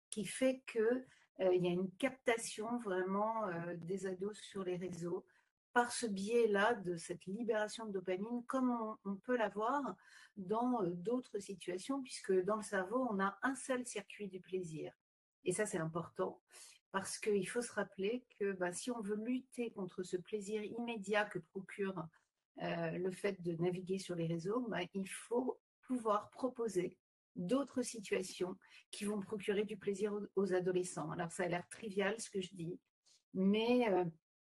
F: qui fait que il y a une captation vraiment des ados sur les réseaux par ce biais-là de cette libération de dopamine, comme on peut l'avoir dans d'autres situations, puisque dans le cerveau, on a un seul circuit du plaisir. Et ça, c'est important. Parce qu'il faut se rappeler que si on veut lutter contre ce plaisir immédiat que procure le fait de naviguer sur les réseaux, il faut pouvoir proposer d'autres situations qui vont procurer du plaisir aux adolescents. Alors ça a l'air trivial ce que je dis, Mais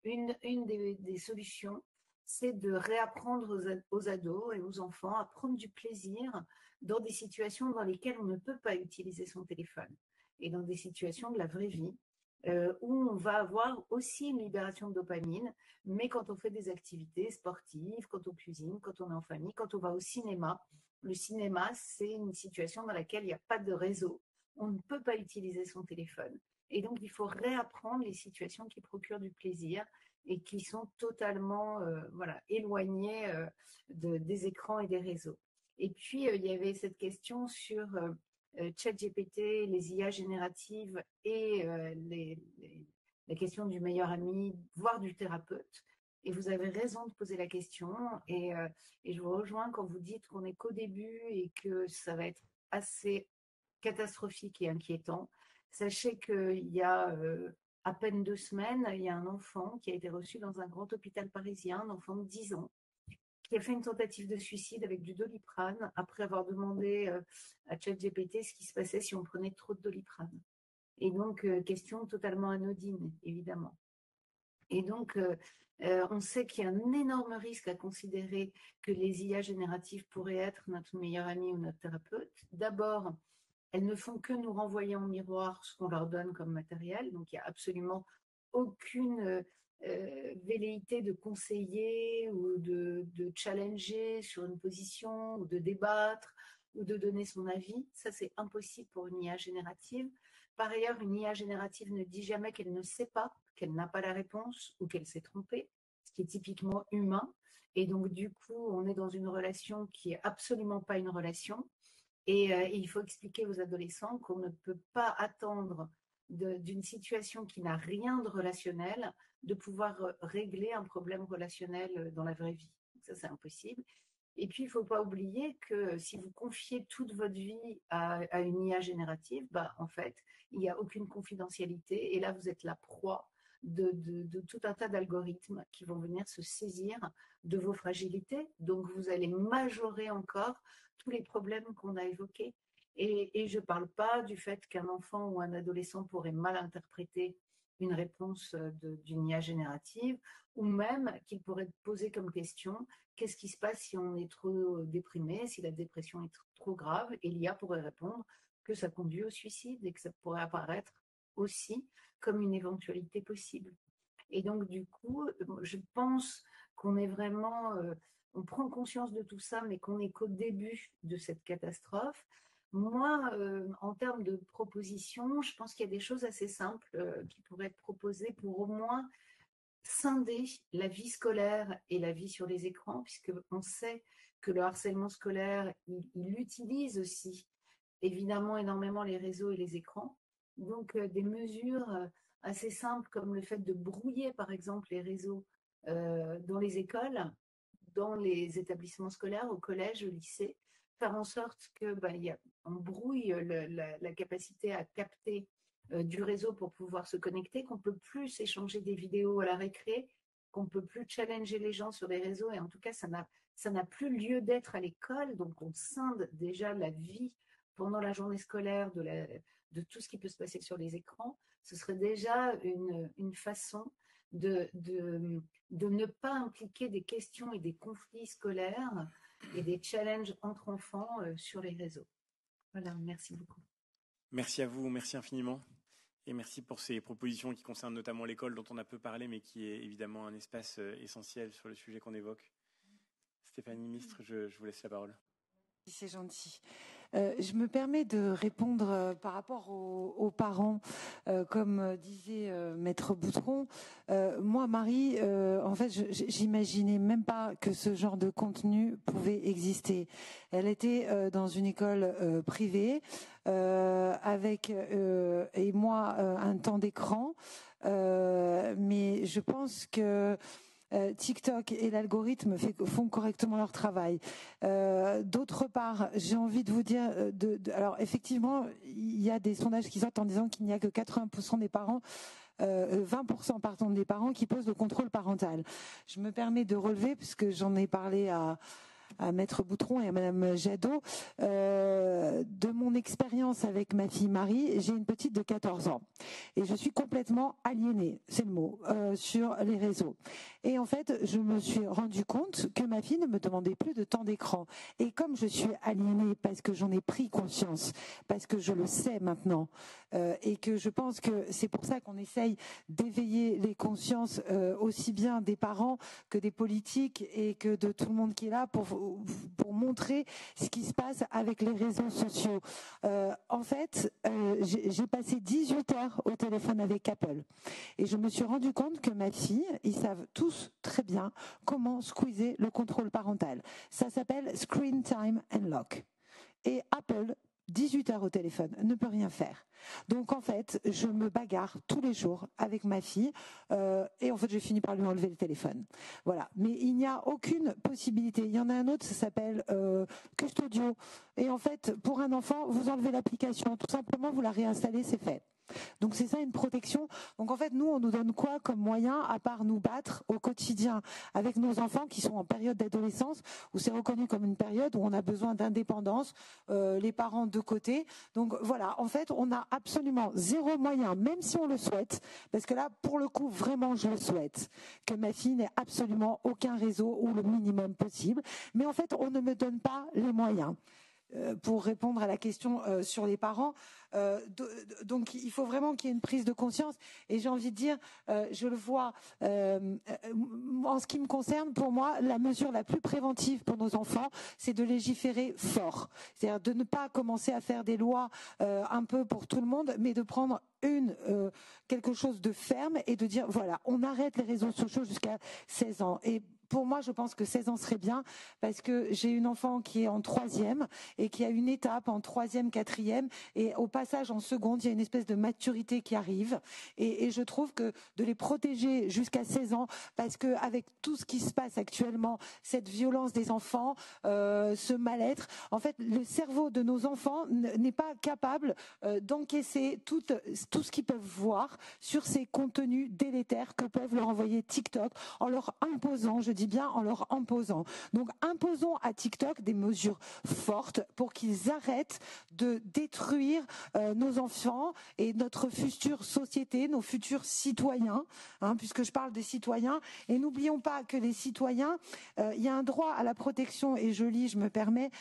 F: une des solutions, c'est de réapprendre aux ados et aux enfants à prendre du plaisir dans des situations dans lesquelles on ne peut pas utiliser son téléphone et dans des situations de la vraie vie où on va avoir aussi une libération de dopamine, mais quand on fait des activités sportives, quand on cuisine, quand on est en famille, quand on va au cinéma. Le cinéma, c'est une situation dans laquelle il n'y a pas de réseau. On ne peut pas utiliser son téléphone. Et donc, il faut réapprendre les situations qui procurent du plaisir et qui sont totalement éloignées des écrans et des réseaux. Et puis, il y avait cette question sur ChatGPT, les IA génératives et la question du meilleur ami, voire du thérapeute. Et vous avez raison de poser la question. Et je vous rejoins quand vous dites qu'on n'est qu'au début et que ça va être assez catastrophique et inquiétant. Sachez qu'il y a à peine 2 semaines, il y a un enfant qui a été reçu dans un grand hôpital parisien, un enfant de 10 ans, qui a fait une tentative de suicide avec du Doliprane après avoir demandé à ChatGPT ce qui se passait si on prenait trop de Doliprane. Et donc, question totalement anodine, évidemment. Et donc, on sait qu'il y a un énorme risque à considérer que les IA génératives pourraient être notre meilleur ami ou notre thérapeute. D'abord, elles ne font que nous renvoyer en miroir ce qu'on leur donne comme matériel. Donc, il n'y a absolument aucune velléité de conseiller ou de challenger sur une position ou de débattre ou de donner son avis. Ça, c'est impossible pour une IA générative. Par ailleurs, une IA générative ne dit jamais qu'elle ne sait pas, qu'elle n'a pas la réponse ou qu'elle s'est trompée, ce qui est typiquement humain. Et donc, du coup, on est dans une relation qui est absolument pas une relation. Et il faut expliquer aux adolescents qu'on ne peut pas attendre d'une situation qui n'a rien de relationnel de pouvoir régler un problème relationnel dans la vraie vie. Ça, c'est impossible. Et puis, il ne faut pas oublier que si vous confiez toute votre vie à une IA générative, bah, en fait, il n'y a aucune confidentialité. Et là, vous êtes la proie de tout un tas d'algorithmes qui vont venir se saisir de vos fragilités. Donc, vous allez majorer encore tous les problèmes qu'on a évoqués. Et je ne parle pas du fait qu'un enfant ou un adolescent pourrait mal interpréter une réponse d'une IA générative, ou même qu'il pourrait poser comme question qu'est-ce qui se passe si on est trop déprimé, si la dépression est trop grave, et l'IA pourrait répondre que ça conduit au suicide et que ça pourrait apparaître aussi comme une éventualité possible. Et donc, du coup, je pense qu'on est vraiment, on prend conscience de tout ça, mais qu'on n'est qu'au début de cette catastrophe. Moi, en termes de propositions, je pense qu'il y a des choses assez simples qui pourraient être proposées pour au moins scinder la vie scolaire et la vie sur les écrans, puisqu'on sait que le harcèlement scolaire, il utilise aussi évidemment énormément les réseaux et les écrans. Donc, des mesures assez simples comme le fait de brouiller, par exemple, les réseaux dans les écoles, dans les établissements scolaires, au collège, au lycée, faire en sorte que on brouille la capacité à capter du réseau pour pouvoir se connecter, qu'on ne peut plus s'échanger des vidéos à la récré, qu'on ne peut plus challenger les gens sur les réseaux, et en tout cas, ça n'a plus lieu d'être à l'école, donc on scinde déjà la vie pendant la journée scolaire de tout ce qui peut se passer sur les écrans. Ce serait déjà une façon de ne pas impliquer des questions et des conflits scolaires et des challenges entre enfants sur les réseaux. Voilà, merci beaucoup.
A: Merci à vous, merci infiniment. Et merci pour ces propositions qui concernent notamment l'école dont on a peu parlé, mais qui est évidemment un espace essentiel sur le sujet qu'on évoque. Stéphanie Mistre, je vous laisse la parole.
D: C'est gentil. Je me permets de répondre par rapport aux parents, comme disait Maître Boutron. Moi, Marie, en fait, j'imaginais même pas que ce genre de contenu pouvait exister. Elle était dans une école privée avec et moi un temps d'écran, mais je pense que TikTok et l'algorithme font correctement leur travail. D'autre part, j'ai envie de vous dire, alors effectivement, il y a des sondages qui sortent en disant qu'il n'y a que 80% des parents 20% pardon, des parents qui posent le contrôle parental. Je me permets de relever, puisque j'en ai parlé à Maître Boutron et à Madame Jadot. De mon expérience avec ma fille Marie, j'ai une petite de 14 ans et je suis complètement aliénée, c'est le mot, sur les réseaux. Et en fait, je me suis rendu compte que ma fille ne me demandait plus de temps d'écran. Et comme je suis aliénée parce que j'en ai pris conscience, parce que je le sais maintenant, et que je pense que c'est pour ça qu'on essaye d'éveiller les consciences aussi bien des parents que des politiques et que de tout le monde qui est là pour montrer ce qui se passe avec les réseaux sociaux. En fait, j'ai passé 18 heures au téléphone avec Apple et je me suis rendu compte que ma fille, ils savent tous très bien comment squeezer le contrôle parental. Ça s'appelle Screen Time Unlock. Et Apple, 18 heures au téléphone, ne peut rien faire. Donc en fait, je me bagarre tous les jours avec ma fille et en fait, j'ai fini par lui enlever le téléphone. Voilà. Mais il n'y a aucune possibilité. Il y en a un autre, ça s'appelle Custodio. Et en fait, pour un enfant, vous enlevez l'application. Tout simplement, vous la réinstallez, c'est fait. Donc c'est ça une protection. Donc en fait, nous, on nous donne quoi comme moyen à part nous battre au quotidien avec nos enfants qui sont en période d'adolescence où c'est reconnu comme une période où on a besoin d'indépendance, les parents de côté. Donc voilà, en fait, on a absolument zéro moyen, même si on le souhaite, parce que là, pour le coup, vraiment, je le souhaite, que ma fille n'ait absolument aucun réseau ou le minimum possible. Mais en fait, on ne me donne pas les moyens. Pour répondre à la question sur les parents. Donc il faut vraiment qu'il y ait une prise de conscience et j'ai envie de dire, je le vois en ce qui me concerne, pour moi la mesure la plus préventive pour nos enfants, c'est de légiférer fort, c'est-à-dire de ne pas commencer à faire des lois un peu pour tout le monde, mais de prendre quelque chose de ferme et de dire voilà, on arrête les réseaux sociaux jusqu'à 16 ans. Et pour moi, je pense que 16 ans serait bien parce que j'ai une enfant qui est en 3e et qui a une étape en 3e, 4e et au passage en seconde, il y a une espèce de maturité qui arrive et je trouve que de les protéger jusqu'à 16 ans parce que avec tout ce qui se passe actuellement, cette violence des enfants, ce mal-être, en fait, le cerveau de nos enfants n'est pas capable d'encaisser tout ce qu'ils peuvent voir sur ces contenus délétères que peuvent leur envoyer TikTok en leur imposant, je dis bien en leur imposant. Donc imposons à TikTok des mesures fortes pour qu'ils arrêtent de détruire nos enfants et notre future société, nos futurs citoyens, puisque je parle des citoyens. Et n'oublions pas que les citoyens, il y a un droit à la protection, et je lis, je me permets,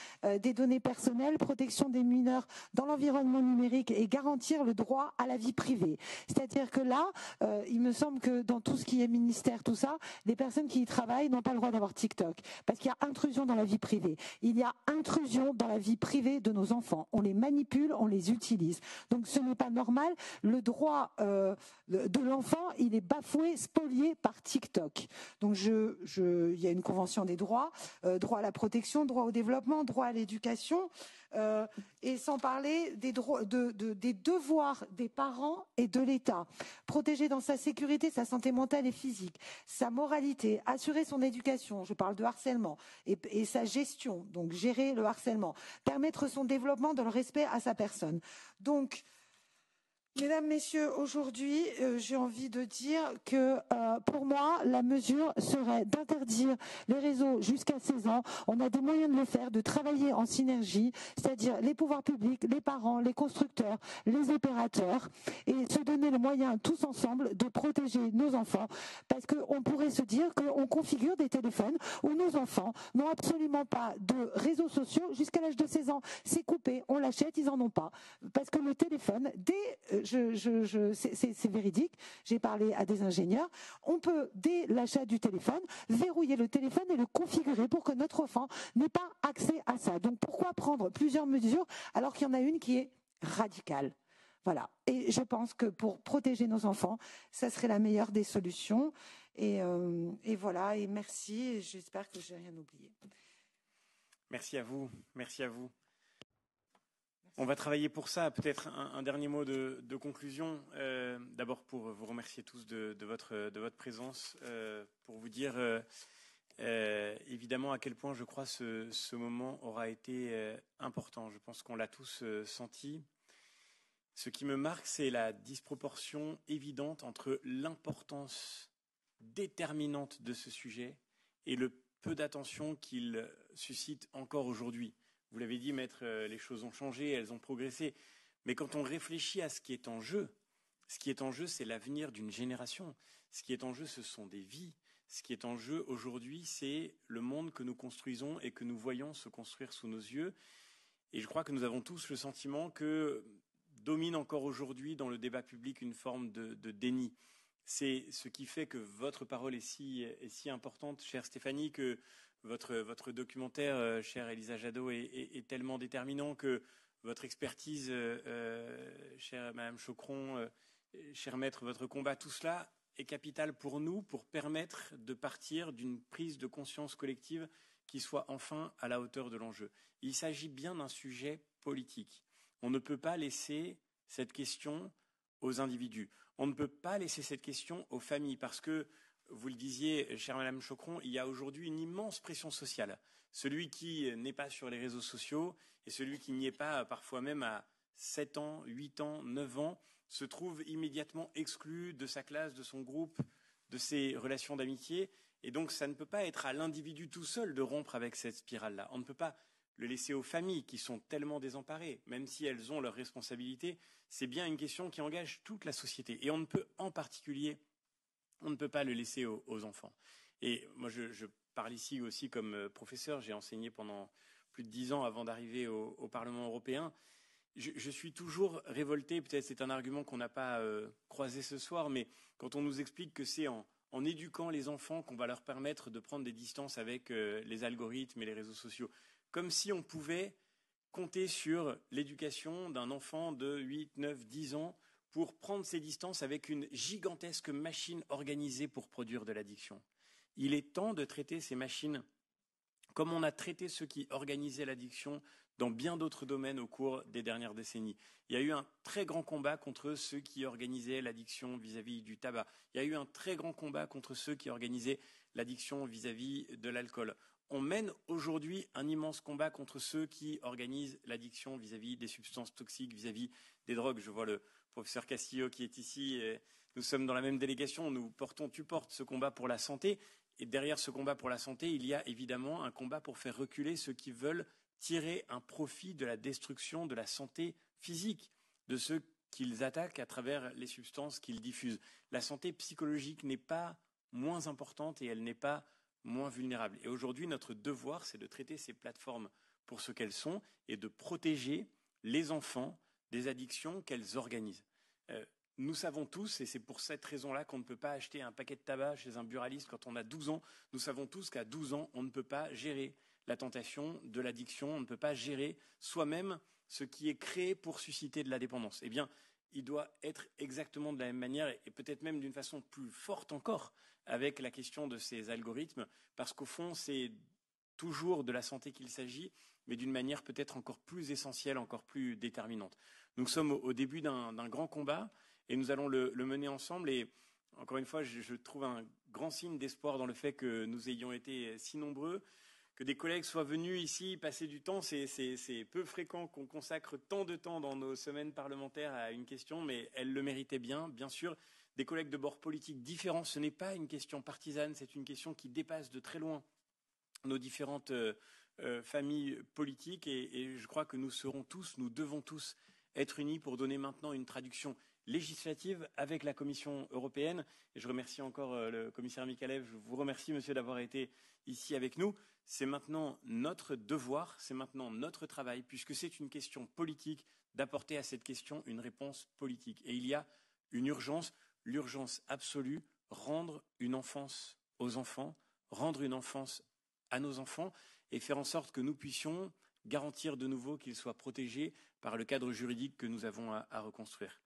D: des données personnelles, protection des mineurs dans l'environnement numérique et garantir le droit à la vie privée. C'est-à-dire que là, il me semble que dans tout ce qui est ministère, tout ça, les personnes qui y travaillent n'ont pas le droit d'avoir TikTok parce qu'il y a intrusion dans la vie privée. Il y a intrusion dans la vie privée de nos enfants. On les manipule, on les utilise. Donc ce n'est pas normal. Le droit de l'enfant, il est bafoué, spolié par TikTok. Donc il y a une convention des droits, droit à la protection, droit au développement, droit à l'éducation. Et sans parler des devoirs des parents et de l'État. Protéger dans sa sécurité, sa santé mentale et physique, sa moralité, assurer son éducation, je parle de harcèlement, et sa gestion, donc gérer le harcèlement, permettre son développement dans le respect à sa personne. Donc, mesdames, messieurs, aujourd'hui, j'ai envie de dire que pour moi, la mesure serait d'interdire les réseaux jusqu'à 16 ans. On a des moyens de le faire, de travailler en synergie, c'est-à-dire les pouvoirs publics, les parents, les constructeurs, les opérateurs, et se donner le moyen tous ensemble de protéger nos enfants. Parce qu'on pourrait se dire qu'on configure des téléphones où nos enfants n'ont absolument pas de réseaux sociaux jusqu'à l'âge de 16 ans. C'est coupé, on l'achète, ils n'en ont pas. Parce que le téléphone, c'est véridique, j'ai parlé à des ingénieurs, on peut, dès l'achat du téléphone, verrouiller le téléphone et le configurer pour que notre enfant n'ait pas accès à ça. Donc pourquoi prendre plusieurs mesures alors qu'il y en a une qui est radicale ? Voilà. Et je pense que pour protéger nos enfants, ça serait la meilleure des solutions. Et voilà, et merci, j'espère que je n'ai rien oublié.
A: Merci à vous, merci à vous. On va travailler pour ça. Peut-être un dernier mot de conclusion. D'abord pour vous remercier tous de votre présence, pour vous dire évidemment à quel point je crois ce moment aura été important. Je pense qu'on l'a tous senti. Ce qui me marque, c'est la disproportion évidente entre l'importance déterminante de ce sujet et le peu d'attention qu'il suscite encore aujourd'hui. Vous l'avez dit, Maître, les choses ont changé, elles ont progressé. Mais quand on réfléchit à ce qui est en jeu, c'est l'avenir d'une génération. Ce qui est en jeu, ce sont des vies. Ce qui est en jeu aujourd'hui, c'est le monde que nous construisons et que nous voyons se construire sous nos yeux. Et je crois que nous avons tous le sentiment que domine encore aujourd'hui dans le débat public une forme de déni. C'est ce qui fait que votre parole est si importante, chère Stéphanie, que votre documentaire, chère Elisa Jadot, est tellement déterminant, que votre expertise, chère Madame Chocron, cher Maître, votre combat, tout cela est capital pour nous, pour permettre de partir d'une prise de conscience collective qui soit enfin à la hauteur de l'enjeu. Il s'agit bien d'un sujet politique. On ne peut pas laisser cette question aux individus. On ne peut pas laisser cette question aux familles parce que, vous le disiez, chère Madame Chocron, il y a aujourd'hui une immense pression sociale. Celui qui n'est pas sur les réseaux sociaux et celui qui n'y est pas, parfois même à 7 ans, 8 ans, 9 ans, se trouve immédiatement exclu de sa classe, de son groupe, de ses relations d'amitié. Et donc, ça ne peut pas être à l'individu tout seul de rompre avec cette spirale-là. On ne peut pas le laisser aux familles qui sont tellement désemparées, même si elles ont leurs responsabilités. C'est bien une question qui engage toute la société. Et on ne peut, en particulier, on ne peut pas le laisser aux enfants. Et moi, je parle ici aussi comme professeur. J'ai enseigné pendant plus de 10 ans avant d'arriver au Parlement européen. Je suis toujours révolté, peut-être c'est un argument qu'on n'a pas croisé ce soir, mais quand on nous explique que c'est en éduquant les enfants qu'on va leur permettre de prendre des distances avec les algorithmes et les réseaux sociaux, comme si on pouvait compter sur l'éducation d'un enfant de 8, 9, 10 ans pour prendre ses distances avec une gigantesque machine organisée pour produire de l'addiction. Il est temps de traiter ces machines comme on a traité ceux qui organisaient l'addiction dans bien d'autres domaines au cours des dernières décennies. Il y a eu un très grand combat contre ceux qui organisaient l'addiction vis-à-vis du tabac. Il y a eu un très grand combat contre ceux qui organisaient l'addiction vis-à-vis de l'alcool. On mène aujourd'hui un immense combat contre ceux qui organisent l'addiction vis-à-vis des substances toxiques, vis-à-vis des drogues. Je vois le professeur Castillo qui est ici. Et nous sommes dans la même délégation. Tu portes ce combat pour la santé. Et derrière ce combat pour la santé, il y a évidemment un combat pour faire reculer ceux qui veulent tirer un profit de la destruction de la santé physique, de ceux qu'ils attaquent à travers les substances qu'ils diffusent. La santé psychologique n'est pas moins importante et elle n'est pas moins vulnérable. Et aujourd'hui, notre devoir, c'est de traiter ces plateformes pour ce qu'elles sont et de protéger les enfants des addictions qu'elles organisent. Nous savons tous, et c'est pour cette raison-là qu'on ne peut pas acheter un paquet de tabac chez un buraliste quand on a 12 ans, nous savons tous qu'à 12 ans, on ne peut pas gérer la tentation de l'addiction, on ne peut pas gérer soi-même ce qui est créé pour susciter de la dépendance. Eh bien, il doit être exactement de la même manière et peut-être même d'une façon plus forte encore avec la question de ces algorithmes, parce qu'au fond, c'est toujours de la santé qu'il s'agit, mais d'une manière peut-être encore plus essentielle, encore plus déterminante. Nous sommes au début d'un grand combat et nous allons le mener ensemble. Et encore une fois, je trouve un grand signe d'espoir dans le fait que nous ayons été si nombreux, que des collègues soient venus ici passer du temps. C'est peu fréquent qu'on consacre tant de temps dans nos semaines parlementaires à une question, mais elle le méritait bien sûr. Des collègues de bords politiques différents, ce n'est pas une question partisane, c'est une question qui dépasse de très loin nos différentes familles politiques. Et je crois que nous devons tous être unis pour donner maintenant une traduction législative avec la Commission européenne. Et je remercie encore le commissaire Mikalev. Je vous remercie, monsieur, d'avoir été ici avec nous. C'est maintenant notre devoir, c'est maintenant notre travail, puisque c'est une question politique, d'apporter à cette question une réponse politique. Et il y a une urgence, l'urgence absolue, rendre une enfance aux enfants, rendre une enfance à nos enfants et faire en sorte que nous puissions garantir de nouveau qu'ils soient protégés par le cadre juridique que nous avons à reconstruire.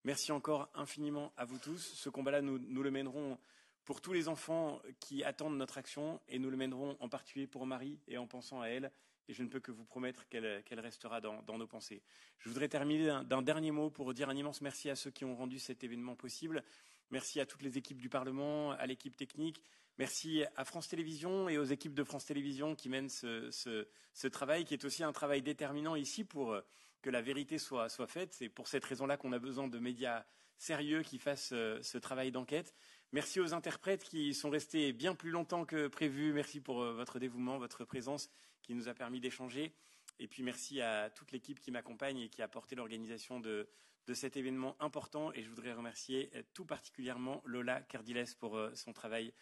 A: Merci encore infiniment à vous tous. Ce combat-là, nous le mènerons pour tous les enfants qui attendent notre action et nous le mènerons en particulier pour Marie et en pensant à elle. Et je ne peux que vous promettre qu'elle restera dans nos pensées. Je voudrais terminer d'un dernier mot pour dire un immense merci à ceux qui ont rendu cet événement possible. Merci à toutes les équipes du Parlement, à l'équipe technique. Merci à France Télévisions et aux équipes de France Télévisions qui mènent ce travail, qui est aussi un travail déterminant ici pour que la vérité soit faite. C'est pour cette raison-là qu'on a besoin de médias sérieux qui fassent ce travail d'enquête. Merci aux interprètes qui sont restés bien plus longtemps que prévu. Merci pour votre dévouement, votre présence qui nous a permis d'échanger. Et puis merci à toute l'équipe qui m'accompagne et qui a porté l'organisation de cet événement important. Et je voudrais remercier tout particulièrement Lola Cardiles pour son travail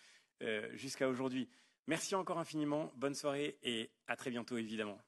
A: jusqu'à aujourd'hui. Merci encore infiniment, bonne soirée et à très bientôt évidemment.